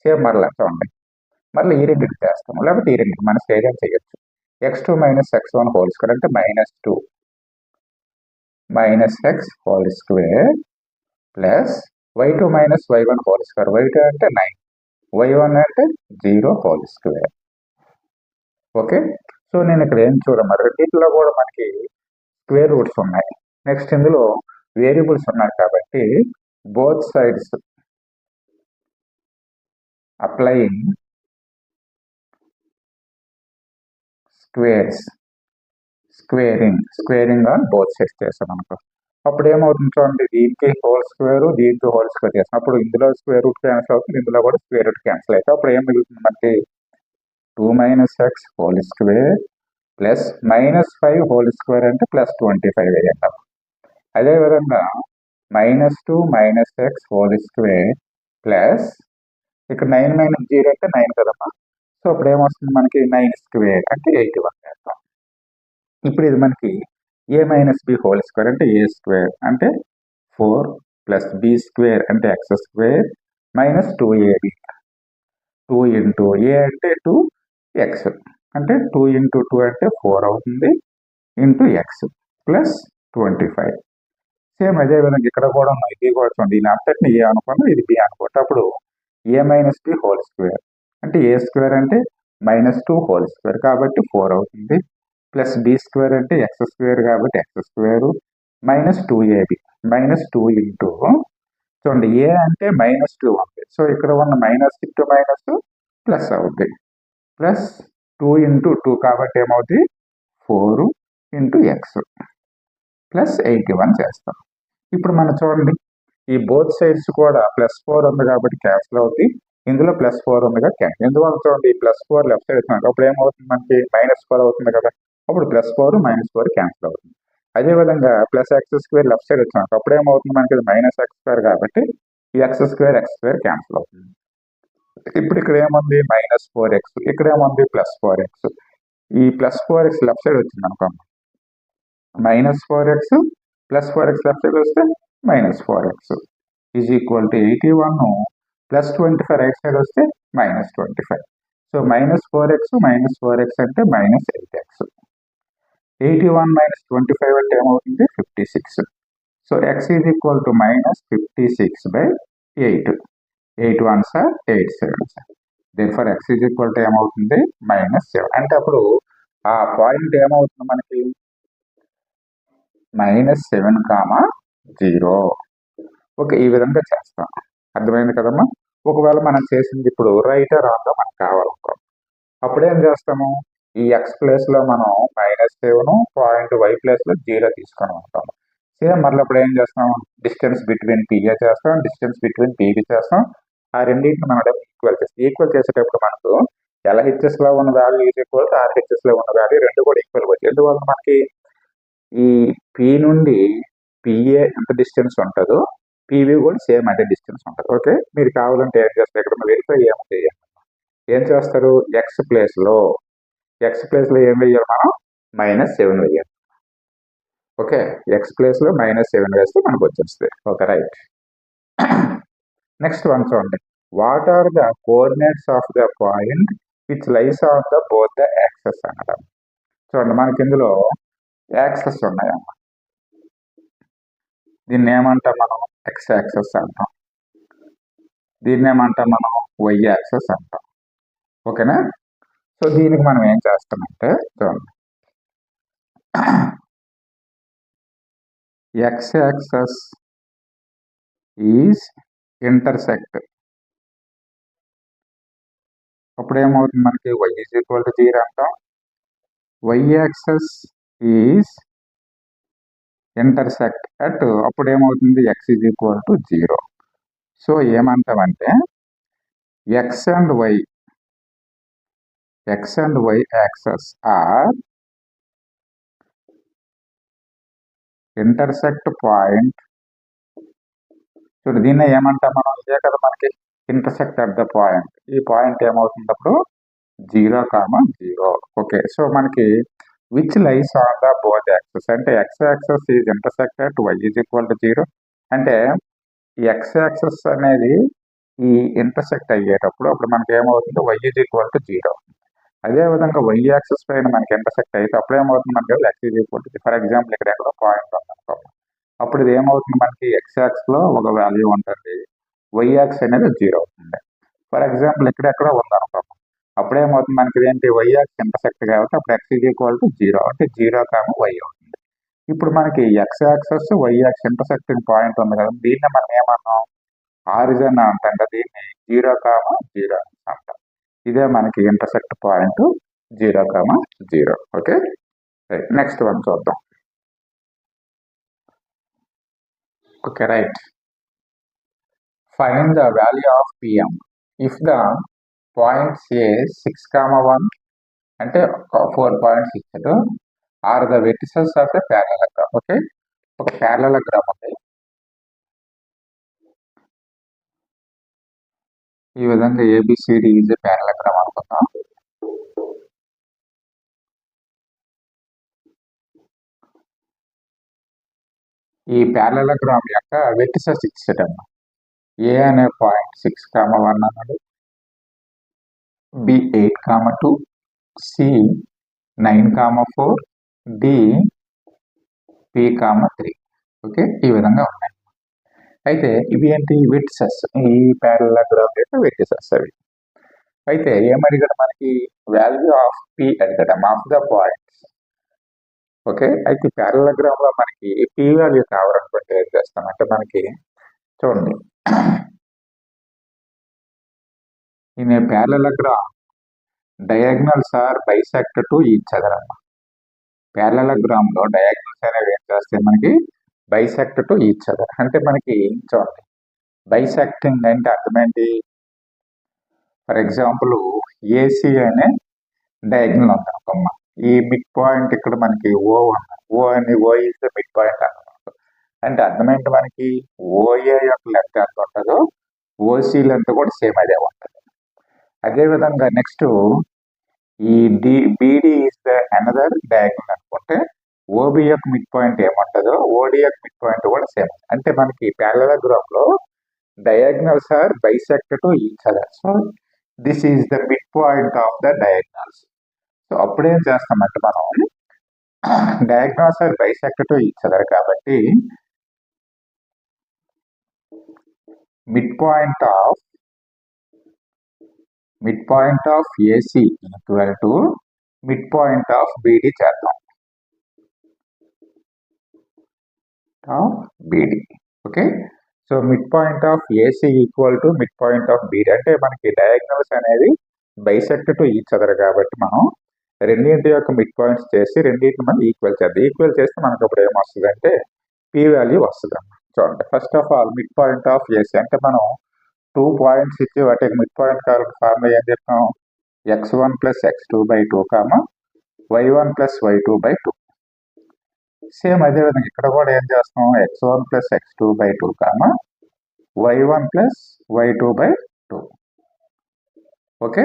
same మరలా చూడండి, మళ్ళీ ఈ రెండింటికి చేస్తాము, లేకపోతే ఈ రెండింటికి మన స్టేజ్ చేయొచ్చు. x2 - x1 హోల్ స్క్వేర్ అంటే -2 -x whole square plus y2 - y1 whole square. y2 అంటే 9 y1 అంటే 0 హోల్ స్క్వేర్. ఓకే, సో నేను ఇక్కడ ఏం చూడమ్మా, రెండింటిలో కూడా మనకి స్క్వేర్ రూట్స్ ఉన్నాయి. నెక్స్ట్ ఇందులో వేరియబుల్స్ ఉన్నాయి కాబట్టి both sides applying squaring on both sides చేస్తాం అనుకో. అప్పుడు ఏమవుతుంది చూడండి, దీనికి హోల్ స్క్వేర్, దీనికి హోల్ స్క్వేర్ చేస్తాం. అప్పుడు ఇందులో స్క్వేర్ రూట్ క్యాన్సిల్ అవుతుంది, ఇందులో కూడా స్క్వేర్ రూట్ క్యాన్సిల్ అవుతుంది. అప్పుడు ఏం మిగులుతుంది మనకి, 2 - x whole square plus -5 whole square అంటే +25 వేయండి. అదేవిధంగా -2 - x హోల్ స్క్వేర్ ప్లస్ ఇక్కడ 9 - 0 అంటే 9 కదమ్మా. సో అప్పుడు ఏమొస్తుంది మనకి, 9 స్క్వేర్ అంటే 81 వేస్తాం. ఇప్పుడు ఇది మనకి a - b హోల్ స్క్వేర్ అంటే a స్క్వేర్ అంటే 4 ప్లస్ b స్క్వేర్ అంటే x square minus 2ab. 2 into a అంటే 2x అంటే 2 ఇంటూ 2 అంటే 4 అవుతుంది ఇంటూ x ప్లస్ 25. సేమ్ అదే విధంగా ఇక్కడ కూడా ఉన్నాయి, ఇది కూడా చూడండి, దీని అంతటిని ఏ అనుకోండి, ఇది బి అనుకోండి. అప్పుడు a - b హోల్ స్క్వేర్ అంటే a స్క్వేర్ అంటే -2 హోల్ స్క్వేర్ కాబట్టి 4 అవుతుంది ప్లస్ బి స్క్వేర్ అంటే x స్క్వేర్ కాబట్టి x square minus 2ab -2 into చూడండి ఏ అంటే -2 ఉంది. సో ఇక్కడ ఉన్న మైనస్ ఇంటూ మైనస్ ప్లస్ అవుద్ది ప్లస్ 2 ఇంటూ 2 కాబట్టి ఏమవుతుంది 4 ఇంటూ ఎక్స్ ప్లస్ 81 చేస్తాం. ఇప్పుడు మనం చూడండి, ఈ బోత్ సైడ్స్ కూడా +4 ఉంది కాబట్టి క్యాన్సిల్ అవుతుంది, ఇందులో +4 ఉందిగా క్యాన్సిల్. ఎందువల్ల చూడండి, +4 లెఫ్ట్ సైడ్ వచ్చింది అప్పుడు ఏమవుతుంది మనకి -4 అవుతుంది కదా. అప్పుడు +4 -4 క్యాన్సిల్ అవుతుంది. అదేవిధంగా +x² లెఫ్ట్ సైడ్ వచ్చినప్పుడు అప్పుడు ఏమవుతుంది మనకి -x² కాబట్టి ఈ x² క్యాన్సిల్ అవుతుంది. ఇప్పుడు ఇక్కడ ఏముంది -4x, ఇక్కడ ఏముంది +4x. ఈ +4x లెఫ్ట్ సైడ్ వచ్చింది అనుకోండి, -4x +4x లెఫ్ట్ సైడ్ వస్తే -4x is equal to 81 +25 right side వస్తే -25. సో -4x అంటే -8x. 81 - 25 అంటే ఏమవుతుంది 56. So x is equal to -56/8. 8 1s are 8 7s. Therefore x is equal to ఏమవుతుంది -7. అంటే అప్పుడు ఆ పాయింట్ ఏమవుతుంది మనకి -7,0. ఓకే, ఈ విధంగా చేస్తాం. అర్థమైంది కదమ్మా. ఒకవేళ మనం చేసింది ఇప్పుడు రైట్ ఆర్ రాంగ్ మనకు కావాలనుకో, అప్పుడు ఏం చేస్తాము, ఈ x ప్లేస్ లో మనం -7 పాయింట్ y ప్లేస్ లో 0 తీసుకొని ఉంటాము. సేమ్ మళ్ళీ అప్పుడు ఏం చేస్తాం, డిస్టెన్స్ బిట్వీన్ పిఏ చేస్తాం, డిస్టెన్స్ బిట్వీన్ పీబీ చేస్తాం. ఆ రెండింటిని మనం ఈక్వల్ చేస్తాం. ఈక్వల్ చేసేటప్పుడు మనకు LHS లో ఉన్న value is equal to RHS లో ఉన్న వాల్యూ రెండు కూడా ఈక్వల్ వచ్చాయి. ఎందువల్ల మనకి ఈ పి నుండి పిఏ ఎంత డిస్టెన్స్ ఉంటుందో పీవీ కూడా సేమ్ అదే డిస్టెన్స్ ఉంటుంది. ఓకే, మీరు కావాలంటే ఏం చేస్తారు, ఇక్కడ వెరిఫై ఏం చేస్తారు, ఎక్స్ ప్లేస్ లో ఏం వేయాలి మనం -7 వేయాలి. ఓకే, ఎక్స్ ప్లేస్ లో -7 వేస్తే మనకు వచ్చేస్తుంది. Okay, right. నెక్స్ట్ వన్ చూడండి, what are the coordinates of the point which lies on the both the axes అనడం. చూడండి, మనకి ఇందులో యాక్సెస్ ఉన్నాయమ్మ. దీన్ని ఏమంటాం మనం ఎక్స్ యాక్సెస్ అంటాం, దీన్ని ఏమంటాం మనం వై యాక్సెస్ అంటాం. ఓకేనా. సో దీనికి మనం ఏం చేస్తామంటే చూడండి, ఎక్స్ యాక్సెస్ ఈజ్ ఇంటర్సెక్ట్. అప్పుడు ఏమవుతుంది మనకి y ఈజ్ ఈక్వల్ టు 0 అంటాం, y axis is intersect at, అప్పుడు ఏమవుతుంది x is equal to 0. So ఏమంటామంటే x and y axis are intersect point. చూడు, దీన్ని ఏమంటాం మనం, ఇదే కదా మనకి ఇంటర్సెక్ట్ అట్ ద పాయింట్. ఈ పాయింట్ ఏమవుతుంది అప్పుడు 0,0. ఓకే, సో మనకి which lies on the both axes అంటే x axis is intersect at y is equal to 0. అంటే ఈ x యాక్సెస్ అనేది ఈ ఇంటర్సెక్ట్ అయ్యేటప్పుడు అప్పుడు మనకి ఏమవుతుంది y ఈజ్ ఈక్వల్ టు 0. అదేవిధంగా y యాక్సెస్ పైన మనకి ఇంటర్సెక్ట్ అయితే అప్పుడు ఏమవుతుంది మనకి x is equal to, for example ఇక్కడ ఎక్కడో పాయింట్ ఉందనుకో, అప్పుడు ఇది ఏమవుతుంది మనకి x యాక్సెస్ లో ఒక వాల్యూ ఉంటుంది, y యాక్సెస్ అనేది 0 అవుతుంది. ఫర్ ఎగ్జాంపుల్ ఇక్కడెక్కడో ఉందనుకో, అప్పుడు ఏమవుతుంది మనకి ఏంటి y యాక్సెస్ ఇంటర్సెక్ట్ కాబట్టి అప్పుడు x ఈజ్ ఈక్వల్ టు 0 అంటే 0,y అవుతుంది. ఇప్పుడు మనకి x access y access intersecting point ఉంది కదా, దీన్ని మనం ఏమన్నాం ఆరిజిన్ అంటాం కదా, దీన్ని 0,0 అంటాం. ఇదే మనకి intersect point 0,0. Okay, next one చూద్దాం. Okay, right. Find the value of PM if the points A 6,1 అంటే 4 పాయింట్స్ ఇచ్చారు, are the vertices of the parallelogram. Okay, ఒక ప్యారలలోగ్రామ్ ఉంది, ఈ విధంగా ABCD ఈజ్ ఏ ప్యారలలోగ్రామ్ అనుకుందాం. ఈ ప్యారలలోగ్రామ్ యొక్క వెర్టిసెస్ ఇచ్చాడమ్మా. ఏ అనే పాయింట్ 6,1 అన్నాడు, B 8,2, C 9,4, D P,3. Okay, ఈ విధంగా ఉన్నాయి. అయితే ఇవి ఏంటి వెర్టిసెస్, ఈ ప్యారలలోగ్రామ్ యొక్క వెర్టిసెస్ అవి. అయితే ఏమడిగాడు మనకి వాల్యూ ఆఫ్ P అడిగాడు ఆఫ్ ద పాయింట్స్. ఓకే, అయితే ప్యారలలోగ్రామ్ లో మనకి P వాల్యూ కావాలనుకుంటే ఏం చేస్తామంటే మనకి చూడండి, in a parallelogram diagonals are bisect to each other అమ్మ. ప్యారలలోగ్రామ్ లో డయాగ్నల్స్ అనేవి ఏం చేస్తాయి మనకి బైసెక్ట్ టు ఈచ్ అదర్. అంటే మనకి చూడండి, బైసెక్టింగ్ అంటే అర్థమేంటి, ఫర్ ఎగ్జాంపుల్ AC అనే డయాగ్నల్ ఉంది అనుకోమ్మ, ఈ మిడ్ పాయింట్ ఇక్కడ మనకి O is the mid point అన్నమాట. అంటే అర్థమేంటి మనకి OA యొక్క లెంత్ ఎంత ఉంటుందో OC లెంత్ కూడా సేమ్ అదే ఉంటుంది. అదేవిధంగా నెక్స్ట్ ఈ BD is the another diagonal అనుకుంటే ఓబి యొక్క మిడ్ పాయింట్ ఏముంటుందో ఓడి యొక్క మిడ్ పాయింట్ కూడా సేమ్. అంటే మనకి ప్యారలలోగ్రామ్ లో diagonals are bisect to each other. So this is the mid point of the diagonals. So అప్పుడేం చేస్తామంటే మనం diagonals are bisect to each other కాబట్టి mid point of AC equal to mid point of BD చేద్దాం. BD okay. So mid point of AC equal to mid point of BD అంటే మనకి diagonals అనేది bisect to each other కాబట్టి మనం రెండింటి యొక్క mid points చేసి రెండింటిని మనం ఈక్వల్ చేద్దాం. ఈక్వల్ చేస్తే మనకు అప్పుడు ఏమొస్తుంది అంటే పీ వాల్యూ వస్తుంది. చూడండి, first of all mid point of AC అంటే మనం 2 పాయింట్స్ ఇచ్చి వాటికి మిడ్ పాయింట్ కావాలి ఫార్ములా ఏం చెప్తాం, x1 plus x2/2 y1 plus y2/2. Same అదేవిధంగా ఇక్కడ కూడా ఏం చేస్తాం, x1 plus x2/2 y1 plus y2/2. Okay.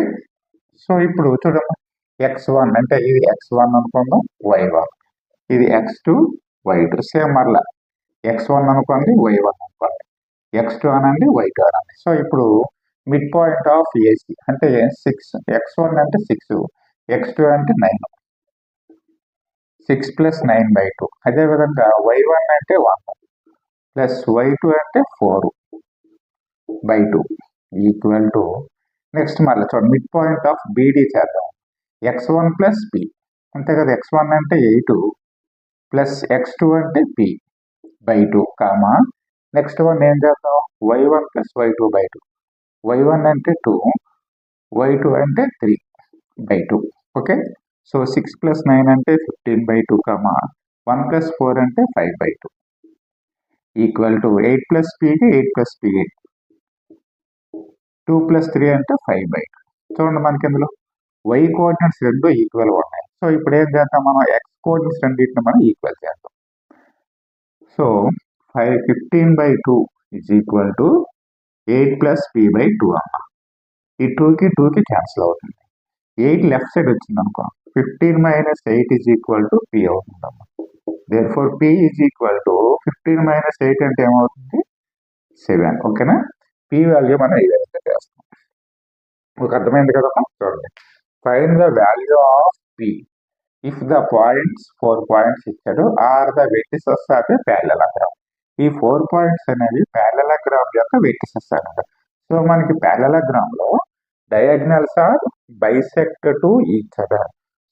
So ఇప్పుడు చూడమ్మా, x1 అంటే ఇది x1 అనుకుందాం, y1 ఇది x2 y2. సేమ్ మరలా x1 అనుకోండి, y1 అనుకోండి, x2 అనండి, y2 అనండి. సో ఇప్పుడు మిడ్ పాయింట్ ఆఫ్ ఏసీ అంటే 6, x1 అంటే 6, x2 అంటే 9, 6 ప్లస్ 9/2. అదేవిధంగా y1 అంటే 1 ప్లస్ y2 అంటే 4/2 ఈక్వల్ టు నెక్స్ట్ మళ్ళీ చూడండి మిడ్ పాయింట్ ఆఫ్ బీడీ చేద్దాం. x1 ప్లస్ p అంతే కదా, x1 అంటే 8 ప్లస్ x2 అంటే p/2 నెక్స్ట్ వన్ ఏం చేద్దాం, y1 ప్లస్ y2/2. y1 అంటే 2, y2 అంటే 3/2. ఓకే. సో 6 ప్లస్ 9 అంటే 15/2 1 ప్లస్ 4 అంటే 5/2 ఈక్వల్ టు 8 ప్లస్ pకి 8 ప్లస్ p 2 ప్లస్ 3 అంటే 5/2. చూడండి మనకి ఇందులో y కోఆర్డినేట్స్ రెండు ఈక్వల్గా ఉన్నాయి. సో ఇప్పుడు ఏం చేద్దాం, మనం x కోఆర్డినేట్స్ రెండింటిని మనం ఈక్వల్ చేద్దాం. So 15/2 is equal to 8 plus p/2 అమ్మ. ఈ 2కి 2కి క్యాన్సిల్ అవుతుంది. 8 లెఫ్ట్ సైడ్ వచ్చింది అనుకో, 15 minus 8 is equal to p అవుతుంది అమ్మ. therefore p is equal to 15 minus 8 అంటే ఏమవుతుంది, 7. ఓకేనా. p వాల్యూ మనం ఈ విధంగా చేస్తాం. ఒక అర్థమైంది కదమ్మా. చూడండి, find the value of p if the points 4 points ఇచ్చాడు are the vertices of a parallelogram. ఈ 4 పాయింట్స్ అనేవి ప్యారలలోగ్రామ్ యొక్క వెర్టిసెస్ అన్నమాట. సో మనకి ప్యారలలోగ్రామ్ లో diagonals are bisect to each other.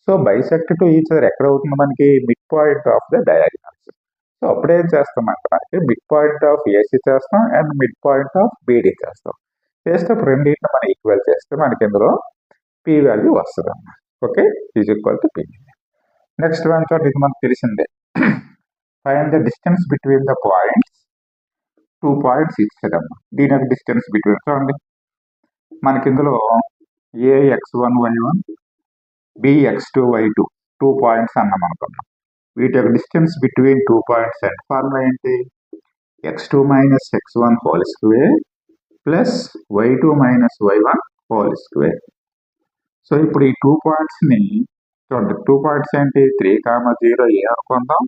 So bisect to each other ఎక్కడ అవుతుంది, మనకి mid point of the diagonals. So అప్పుడేం చేస్తామంటే మనకి మిడ్ పాయింట్ ఆఫ్ ఏసీ చేస్తాం and mid point of BD చేస్తాం. చేస్తే రెండింటిని మనం ఈక్వల్ చేస్తే మనకి ఇందులో పీ వాల్యూ వస్తుంది అన్నమాట. Okay, is equal to P. Next one చూడండి, ఇది మనకు తెలిసిందే. Find the distance between the points. 2 points ఇచ్చాడమ్మా, దీని యొక్క డిస్టెన్స్ బిట్వీన్ చూడండి మనకి ఇందులో ax1 y1 bx2 y2 2 points అన్నాం అనుకున్నాం. వీటి యొక్క డిస్టెన్స్ బిట్వీన్ 2 పాయింట్స్ అంటే ఫార్ములా ఏంటి, x2 minus x1 whole square plus y2 minus y1 whole square. So ఇప్పుడు ఈ 2 పాయింట్స్ని చూడండి, 2 పాయింట్స్ ఏంటి, 3, 0 ఏ అనుకుందాం,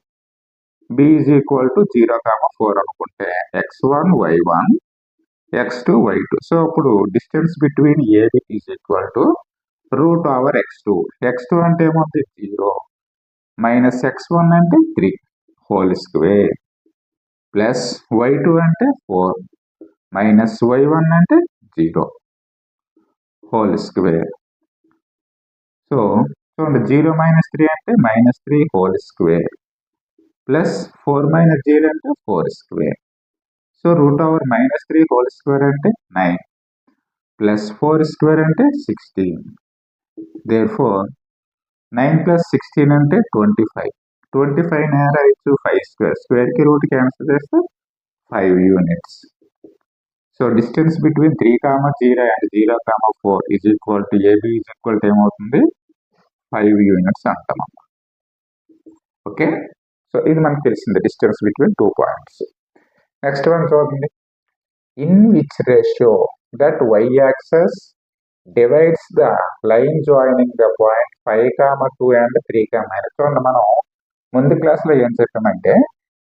b ఈజ్ ఈక్వల్ టు 0, 4 అనుకుంటే x1 y1 x2 y2. So ఇప్పుడు distance between AB is equal to √x2. x2 అంటే ఏముంది 0 మైనస్ x1 అంటే 3 హోల్ స్క్వేర్ ప్లస్ y2 అంటే 4 మైనస్ y1 అంటే 0 హోల్ స్క్వేర్. సో చూడండి 0 మైనస్ 3 అంటే -3 హోల్ స్క్వేర్ ప్లస్ 4 మైనస్ 0 అంటే 4 స్క్వేర్. సో √-3 హోల్ స్క్వేర్ అంటే 9 ప్లస్ 4 స్క్వేర్ అంటే 16. therefore 9 ప్లస్ 16 అంటే 25. 25 నేర ఇచ్చు 5 స్క్వేర్, స్క్వేర్కి రూట్ క్యాన్సిల్ చేస్తే 5 units. So distance between 3, 0 and 0, 4 is equal to AB is equal to ఏమవుతుంది 5 యూనిట్స్ అంటామమ్మ. ఓకే. సో ఇది మనకు తెలిసింది distance between 2 points. Next one చూడండి, in which ratio that y axis divides the line joining the point 5, 2 and 3, చూడండి మనం ముందు క్లాస్లో ఏం చెప్పామంటే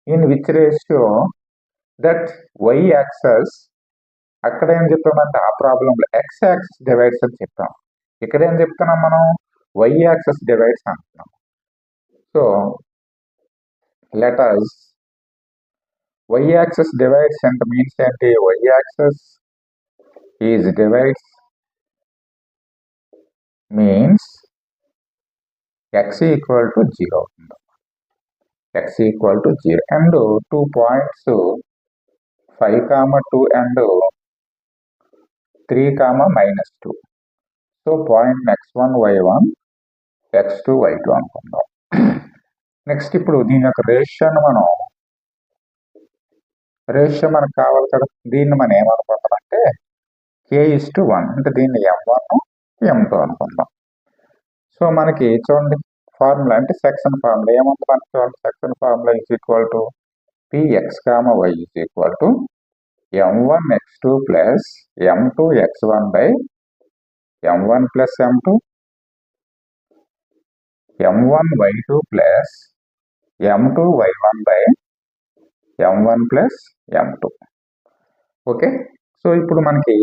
in which ratio that y axis, అక్కడ ఏం చెప్పామంటే ఆ ప్రాబ్లంలో ఎక్స్ యాక్సెస్ డివైడ్స్ అని చెప్పాం. ఇక్కడ ఏం చెప్తున్నాం మనం, వై యాక్సెస్ డివైడ్స్ అంటున్నాం. So let us y axis divides అంటే మీన్స్ ఏంటి, y axis is divides means x equal to 0 అవుతుంది. x equal to 0 and 2 points 5, 2 and 3, -2. So point x1 y1 x2 y2 అనుకుందాం. నెక్స్ట్ ఇప్పుడు దీని యొక్క ratio మనకు కావాలి కదా, దీన్ని మనం ఏమనుకుందాం అంటే k:1 అంటే దీన్ని m1 m2 అనుకుందాం. సో మనకి చూడండి ఫార్ములా అంటే సెక్షన్ ఫార్ములా ఏముంది మనకి, చూడండి section formula is equal to px, y is equal to m1x2 plus m2x1 by m1 plus m2, m1y2 plus m2y1 by m1 plus m2. Okay, so ఇప్పుడు మనకి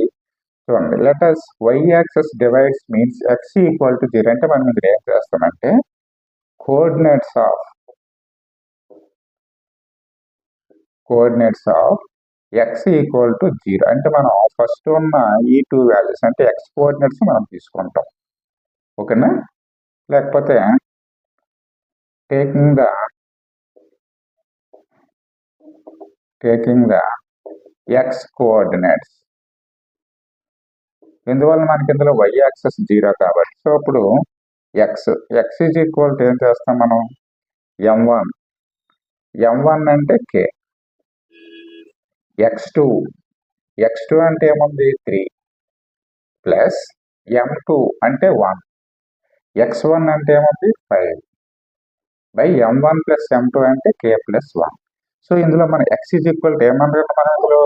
చూడండి let us y axis divides means x equal to 0 అంటే మనం ఇక్కడ ఏం చేస్తామంటే coordinates of x equal to 0 అంటే మనం ఫస్ట్ ఉన్న ఈ 2 వాల్యూస్ అంటే x కోఆర్డినేట్స్ మనం తీసుకుంటాం. ఓకేనా, లేకపోతే టేకింగ్ ద x కోఆర్డినేట్స్, ఎందువల్ల మనకి ఇందులో y యాక్సెస్ 0 కాబట్టి. సో అప్పుడు x ఈజ్ ఈక్వల్ టు ఏం చేస్తాం మనం m1 అంటే k, x2 అంటే ఏముంది 3 ప్లస్ m2 అంటే 1, x1 అంటే ఏముంది 5 బై m1 ప్లస్ m2 అంటే k ప్లస్ 1. సో ఇందులో మన x ఈజ్ ఈక్వల్ టు ఏమన్నా మనం ఇందులో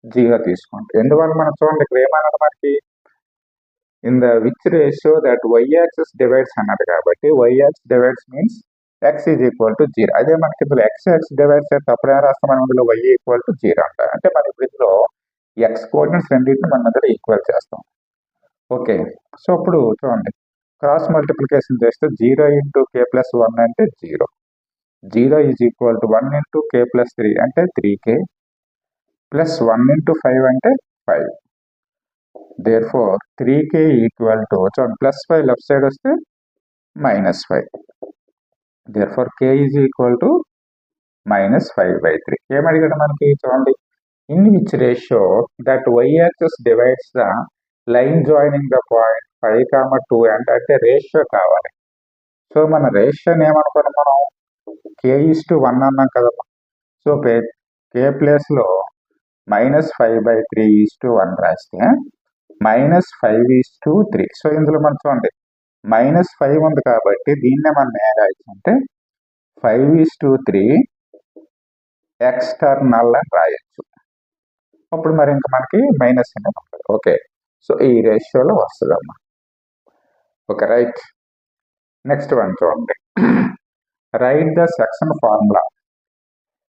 0 తీసుకుంటాం. ఎందువల్ల మనం చూడండి ఇక్కడ ఏమన్నది మనకి in the which ratio that y axis divides అన్నది కాబట్టి y axis divides means x is equal to 0. అదే మనకి ఇందులో x యాక్సెస్ డివైడ్స్ అయితే అప్పుడు ఏం రాస్తాం మనం ఇందులో y ఈక్వల్ టు 0 అంట. అంటే మనం ఇప్పుడు ఇందులో x కోఆర్డినేట్స్ రెండింటిని మనం ఇందులో ఈక్వల్ చేస్తాం. ఓకే, సో ఇప్పుడు చూడండి క్రాస్ మల్టిప్లికేషన్ చేస్తే 0 ఇంటూ k ప్లస్ 1 అంటే 0 is equal to 1 into k plus 3 అంటే 3k ప్లస్ 1 ఇంటూ 5 అంటే 5. therefore 3k ఈక్వల్ టు చూడండి ప్లస్ 5 లెఫ్ట్ సైడ్ వస్తే -5. therefore k is equal to -5/3. ఏమడిగాడు మనకి చూడండి in which ratio that y axis divides the line joining the point 5, 2 అంటే ratio కావాలి. So మన రేషియోని ఏమనుకున్నాం మనం k:1 అన్నాం కదమ్మా. సో k ప్లేస్లో -5/3:1 రాస్తే -5:3. సో ఇందులో మనం చూడండి -5 ఉంది కాబట్టి దీన్నే మనం ఏం రాయొచ్చు అంటే 5:3 ఎక్స్టర్నల్ అని రాయొచ్చు. అప్పుడు మరి ఇంకా మనకి మైనస్ అనేది ఉంటుంది. ఓకే, సో ఈ రేషియోలో వస్తుందమ్మా. ఓకే రైట్, నెక్స్ట్ వన్ చూడండి right the section formula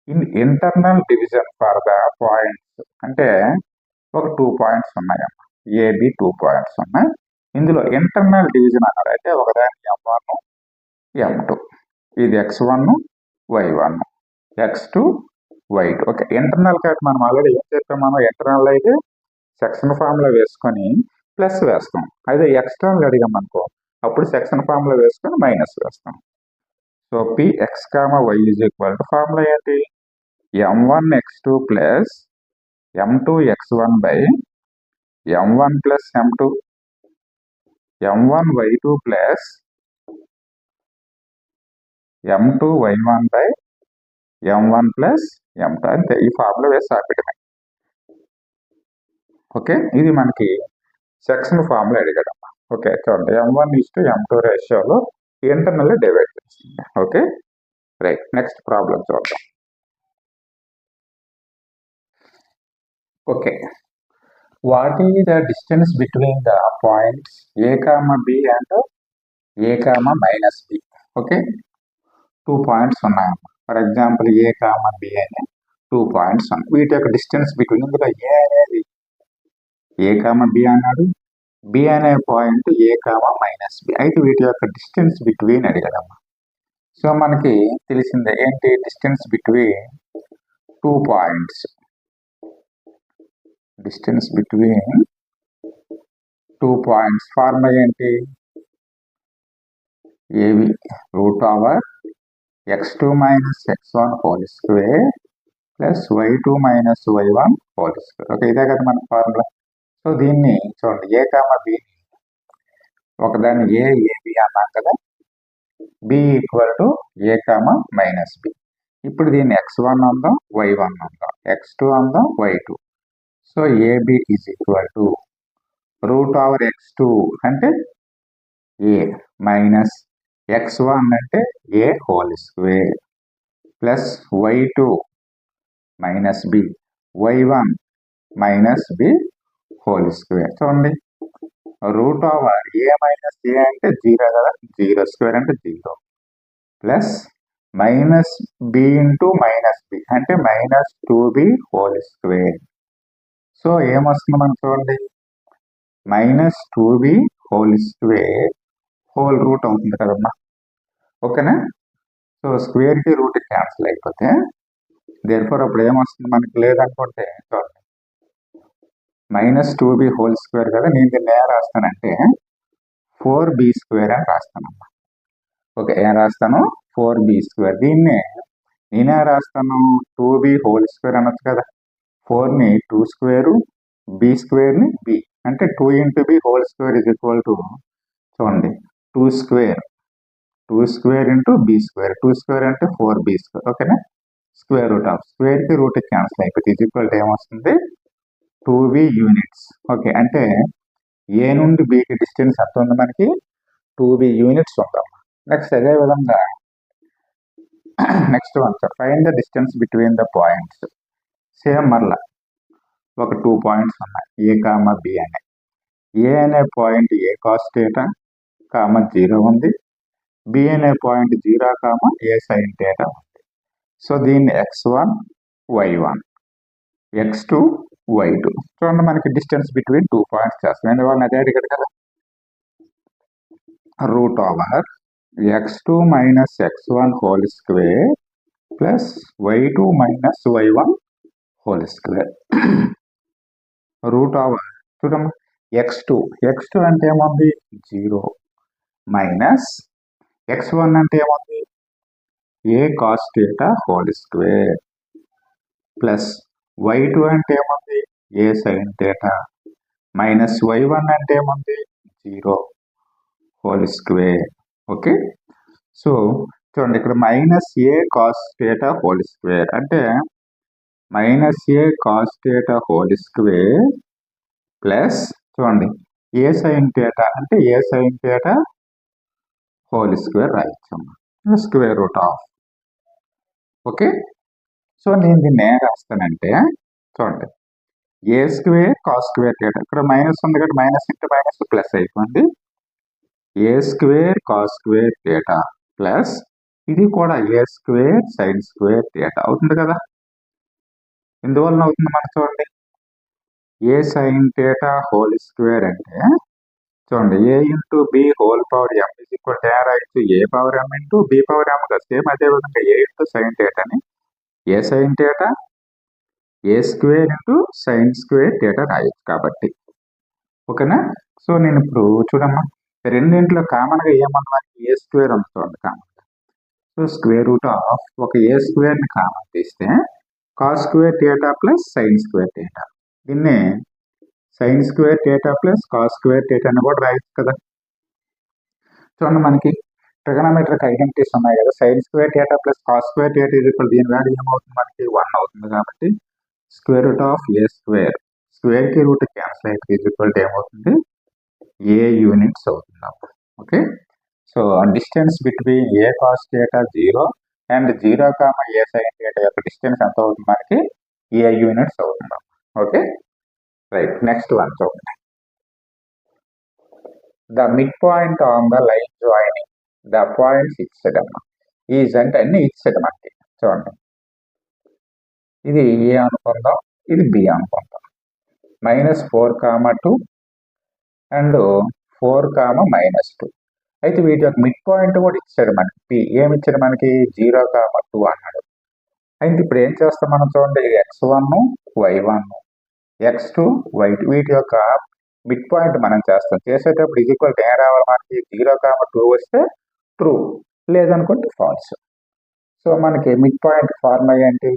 in internal division for the points. అంటే ఒక 2 పాయింట్స్ ఉన్నాయమ్మా, ఏబి 2 పాయింట్స్ ఉన్నాయి. ఇందులో ఇంటర్నల్ డివిజన్ అన్నారైతే ఒకదాని m1 m2, ఇది x1 y1 x2 y2. Okay, internal కాబట్టి మనం ఆల్రెడీ ఏం చెప్పాం, మనం ఇంటర్నల్ అయితే సెక్షన్ ఫార్ములా వేసుకొని ప్లస్ వేస్తాం. అదే ఎక్స్టర్నల్ అడిగాం అనుకో అప్పుడు సెక్షన్ ఫార్ములా వేసుకొని మైనస్ వేస్తాం. So px, y is equal to formula ఏంటి m1x2 plus m2x1 by m1 plus m2, m1y2 plus m2y1 by m1 plus m2. అంతే, ఈ ఫార్ములా వేసి ఆపేయడమే. ఓకే, ఇది మనకి సెక్షన్ ఫార్ములా అడిగాడమ్మా. ఓకే చూడండి m1:m2 రేషియోలో ఇంటర్నల్ డివైడ్ చేస్తుంది. ఓకే రైట్, నెక్స్ట్ ప్రాబ్లం చూద్దాం. Okay, what is the distance between the points A comma B and A comma minus B? Okay, 2 points ఉన్నాయమ్మా. For example A comma B అనే 2 points ఉన్నాయి. వీటి యొక్క distance between, ఇందులో ఏ అనేది ఏ comma B అన్నాడు, B అనే పాయింట్ ఏ కామ మైనస్ బి. అయితే వీటి యొక్క డిస్టెన్స్ బిట్వీన్ అడిగాడమ్మా. సో మనకి తెలిసిందే ఏంటి, distance between 2 points, distance between 2 points formula ఏంటి, ఏవి route over x2 minus x1 whole square plus y2 minus y1 whole square. Okay, ఇదే కదా మన ఫార్ములా. సో దీన్ని చూడండి, ఏ కామ బిని ఒకదాన్ని ఏబి అన్నాం కదా, B equal to A comma minus B. ఇప్పుడు దీన్ని x1 అందాం, y1 అందాం, x2 అందాం, y2. So AB is equal to root over x2 అంటే ఏ మైనస్ x1 అంటే A whole square plus y2 minus B, y1 minus B whole square. చూడండి, root over A minus A అంటే 0 కదా, 0 square అంటే 0 plus minus B into minus B అంటే minus 2b whole square. So ఏమొస్తుంది మనం చూడండి, minus 2b whole square whole route అవుతుంది కదమ్మా. ఓకేనా, సో స్క్వేర్కి రూట్ క్యాన్సిల్ అయిపోతే దేర్ఫోర్ అప్పుడు ఏమొస్తుంది మనకి, లేదనుకుంటే చూడండి మైనస్ 2b హోల్ స్క్వేర్ కదా, నేను దీన్ని ఏం రాస్తానంటే 4b స్క్వేర్ అని రాస్తానమ్మా. ఓకే, ఏం రాస్తాను 4b స్క్వేర్. దీన్నే నేనే రాస్తాను 2b హోల్ స్క్వేర్ అనొచ్చు కదా, 4ని 2 స్క్వేరు, b స్క్వేర్ని b అంటే 2 into b whole square is equal to చూడండి 2 square, 2 square into b square, 2 square అంటే 4b స్క్వేర్. ఓకేనా, స్క్వేర్ రూట్ ఆఫ్ స్క్వేర్కి రూట్ క్యాన్సిల్ అయిపోతే ఇజ్ ఈక్వల్ టు ఏమొస్తుంది 2b యూనిట్స్. ఓకే, అంటే ఏ నుండి బికి డిస్టెన్స్ ఎంత ఉంది మనకి, 2b యూనిట్స్ ఉందమ్మా. నెక్స్ట్ అదే విధంగా next one find the distance between the points. Same మరలా ఒక 2 పాయింట్స్ ఉన్నాయి ఏ కామ బి అనే. ఏ అనే పాయింట్ ఏ కాస్ థీటా కామ 0 ఉంది, బి అనే point 0 comma A sine theta ఉంది. సో దీన్ని x1 y1 x2 y2. చూడండి మనకి డిస్టెన్స్ బిట్వీన్ 2 పాయింట్స్ చేస్తాం. ఎందువల్ల అదే అడిగాడు కదా, root over x2 minus x1 whole square plus y2 minus y1 whole square. Root over చూడమ్మా x2 అంటే ఏముంది 0 మైనస్ x1 అంటే ఏముంది A cos theta whole square plus y2 అంటే ఏముంది ఏ సైన్ థీటా మైనస్ y1 అంటే ఏముంది 0 హోల్ స్క్వేర్. ఓకే, సో చూడండి ఇక్కడ minus A cos theta whole square అంటే minus A cos theta whole square plus చూడండి ఏ సైన్ థీటా అంటే A sine theta whole square రాయొచ్చమ్మా, square root of. Okay, so నేను దీన్ని ఏం రాస్తానంటే చూడండి A square cos square theta, ఇక్కడ మైనస్ ఉంది కాబట్టి మైనస్ ఇంటూ మైనస్ ప్లస్ అయిపోయింది, A square cos square theta plus ఇది కూడా A square sine square theta అవుతుంది కదా. ఎందువల్ల అవుతుంది మనకు చూడండి, A sine theta whole square అంటే చూడండి A into B whole power M is equal to రాయొచ్చు A power M into B power M కదా. సేమ్ అదే విధంగా ఏ ఇంటూ సైన్ థీటాని A sine theta A square into sine square theta రాయొచ్చు కాబట్టి. ఓకేనా, సో నేను ఇప్పుడు చూడమ్మా రెండింటిలో కామన్గా ఏమన్నా ఏ స్క్వేర్ ఉంది చూడండి కామన్గా. సో స్క్వేర్ రూట్ ఆఫ్ ఒక ఏ స్క్వేర్ని కామన్ తీస్తే cos square theta plus sine square theta, దీన్ని sine square theta plus cos square theta అని కూడా రాయొచ్చు కదా. చూడండి మనకి ట్రిగనోమెట్రిక్ ఐడెంటిటీస్ ఉన్నాయి కదా, sine square theta plus cos square theta equal దీని వాల్యూ ఏమవుతుంది మనకి 1 అవుతుంది కాబట్టి square root of A square, స్క్వేర్కి రూట్ క్యాన్సిల్ అయితే ఈక్వల్ ఏమవుతుంది ఏ యూనిట్స్ అవుతుంది అప్పుడు. Okay, so distance between A cos theta 0 and 0 comma A sine theta యొక్క డిస్టెన్స్ ఎంత అవుతుంది మనకి ఏ యూనిట్స్ అవుతుంది. ఓకే. రైట్, నెక్స్ట్ వన్ చూడండి. The mid point on the line joining the points ఇచ్చాడమ్మా. Is అంటే అన్ని ఇచ్చాడు మనకి. చూడండి, ఇది ఏ అనుకుందాం, ఇది బి అనుకుందాం. -4, 2 అండ్ 4, -2. అయితే వీటి యొక్క మిడ్ పాయింట్ కూడా ఇచ్చాడు మనకి. పి ఏమి ఇచ్చాడు మనకి? 0, 2 అన్నాడు. అయితే ఇప్పుడు ఏం చేస్తాం మనం? చూడండి, ఇది x1, y1, x2, y2 వీటి యొక్క మిడ్ పాయింట్ మనం చేస్తాం. చేసేటప్పుడు ఈక్వల్ ఏం రావాలి మనకి? 0, 2 వస్తే ట్రూ, లేదనుకుంటే ఫాల్స్. సో మనకి మిడ్ పాయింట్ ఫార్ములా ఏంటి?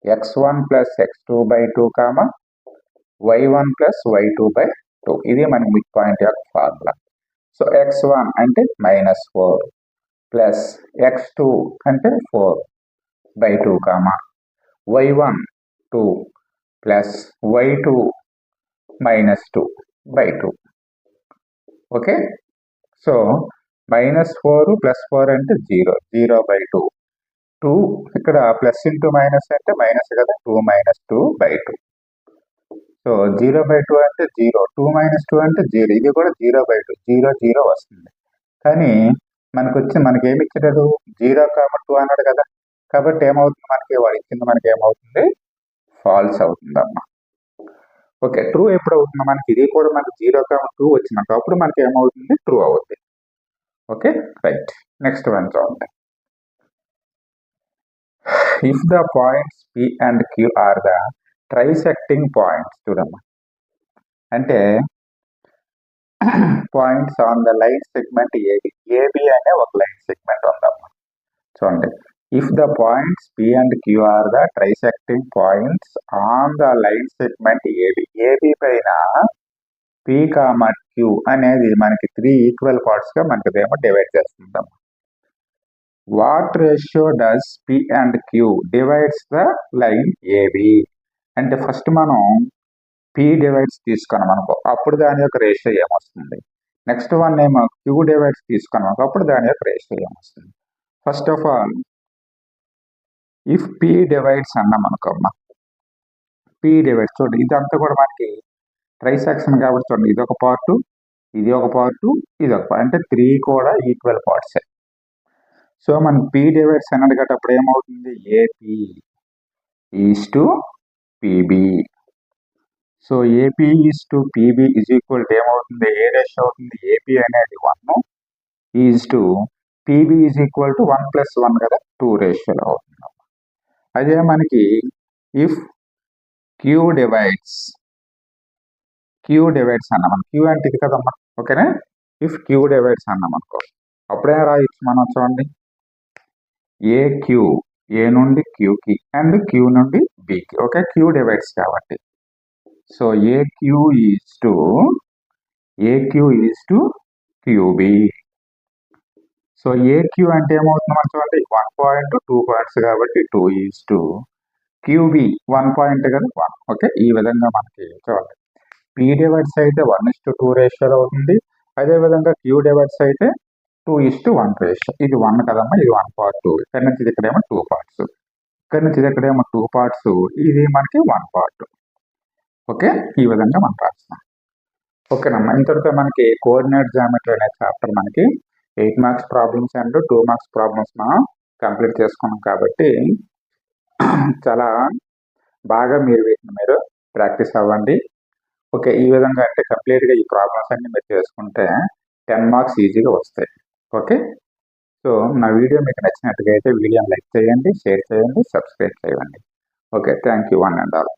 x1 + x2/2, y1 + y2/2. ఇది మనకి మిడ్ పాయింట్ యొక్క ఫార్ములా. సో x1 అంటే -4 ప్లస్ x2 అంటే 4/2, y1 2 plus y2 -2/2. Okay, so -4 + 4 అంటే 0, 0/2. 2 ఇక్కడ ప్లస్ ఇంటూ మైనస్ అంటే మైనస్ కదా, 2 - 2/2. సో 0/2 అంటే 0, 2 - 2 అంటే 0. ఇది కూడా 0/2, 0, 0 వస్తుంది. కానీ మనకి ఏమి ఇచ్చాడు? 0, 2 అన్నాడు కదా. కాబట్టి ఏమవుతుంది మనకి? వాడు ఇచ్చింది మనకి ఏమవుతుంది? ఫాల్స్ అవుతుందమ్మా. ఓకే, ట్రూ ఎప్పుడు అవుతుంది మనకి? ఇది కూడా మనకి 0, 2 వచ్చినాక అప్పుడు మనకి ఏమవుతుంది? ట్రూ అవుతుంది. ఓకే, రైట్, నెక్స్ట్ వన్ చూడండి. If the points P and Q are the trisecting points. చూడమ్మా, అంటే points on the line segment AB. AB అనే ఒక లైన్ సెగ్మెంట్ ఉందమ్మా. చూడండి, if the points P and Q are the trisecting points on the line segment AB. AB పైన P, Q అనేది మనకి 3 equal parts గా మనకి ఏమో డివైడ్ చేస్తుందమ్మా. What ratio does P and Q divides the line AB? అంటే first మనం P divides తీసుకున్నాం అనుకో, అప్పుడు దాని యొక్క రేషియో ఏమొస్తుంది? నెక్స్ట్ వన్ ఏమో Q డివైడ్స్ తీసుకున్నాం అనుకో, అప్పుడు దాని యొక్క రేషియో ఏమొస్తుంది? First of all if P divides అన్నాం అనుకోమ్మా, P డివైడ్స్ చూడండి, ఇదంతా కూడా మనకి ట్రైసెక్షన్ కాబట్టి చూడండి, ఇది ఒక పార్ట్, ఇది ఒక పార్ట్, ఇది ఒక పార్ట్, అంటే 3 కూడా ఈక్వల్ పార్ట్సే. సో మనకి P డివైడ్స్ అన్నది కాబట్టి అప్పుడు ఏమవుతుంది? AP is to PB. So AP is to PB is equal to ఏమవుతుంది? ఏ రేషియో అవుతుంది? ఏపీ అనేది 1 is to PB is equal to 1 + 1 కదా, 2 రేషియోలో అవుతుంది. అదే మనకి ఇఫ్ క్యూ డివైడ్స్ అన్నాం, క్యూ అంటే ఇది కదమ్మా. ఓకేనా, ఇఫ్ క్యూ డివైడ్స్ అన్నాం అనుకో, అప్పుడే రాయొచ్చు మనం. చూడండి, ఏక్యూ ఏ నుండి క్యూకి అండ్ క్యూ నుండి బికి. ఓకే, క్యూ డివైడ్స్ కాబట్టి. So AQ is to QB. So AQ అంటే ఏమవుతుంది మనం చూడండి, 1 పాయింట్ 2 పాయింట్స్ కాబట్టి 2 ఈజ్ టు క్యూబి. 1 పాయింట్ కదా, 1. ఓకే, ఈ విధంగా మనకి చూడండి P డివైడ్స్ అయితే 1:2 రేషియోలో అవుతుంది. అదేవిధంగా క్యూ డివైడ్స్ అయితే 2:1 రేషియో. ఇది 1 కదమ్మా, ఇది 1 పార్ట్. ఇక్కడ నుంచి ఇక్కడేమో 2 పార్ట్స్, ఇక్కడ నుంచి ఇక్కడేమో 2 పార్ట్స్, ఇది మనకి 1 పార్ట్. ఓకే, ఈ విధంగా మనం రాస్తాం. ఓకేనమ్మా, ఇంతటితో మనకి కోఆర్డినేట్ జామెట్రీ అనే చాప్టర్ మనకి 8 marks problems and 2 marks problems మనం కంప్లీట్ చేసుకున్నాం. కాబట్టి చాలా బాగా మీరు ప్రాక్టీస్ అవ్వండి. ఓకే, ఈ విధంగా అంటే కంప్లీట్గా ఈ ప్రాబ్లమ్స్ అన్ని మీరు చేసుకుంటే 10 మార్క్స్ ఈజీగా వస్తాయి. ఓకే, సో నా వీడియో మీకు నచ్చినట్టుగా అయితే వీడియోని లైక్ చేయండి, షేర్ చేయండి, సబ్స్క్రైబ్ చేయండి. Okay, thank you one and all.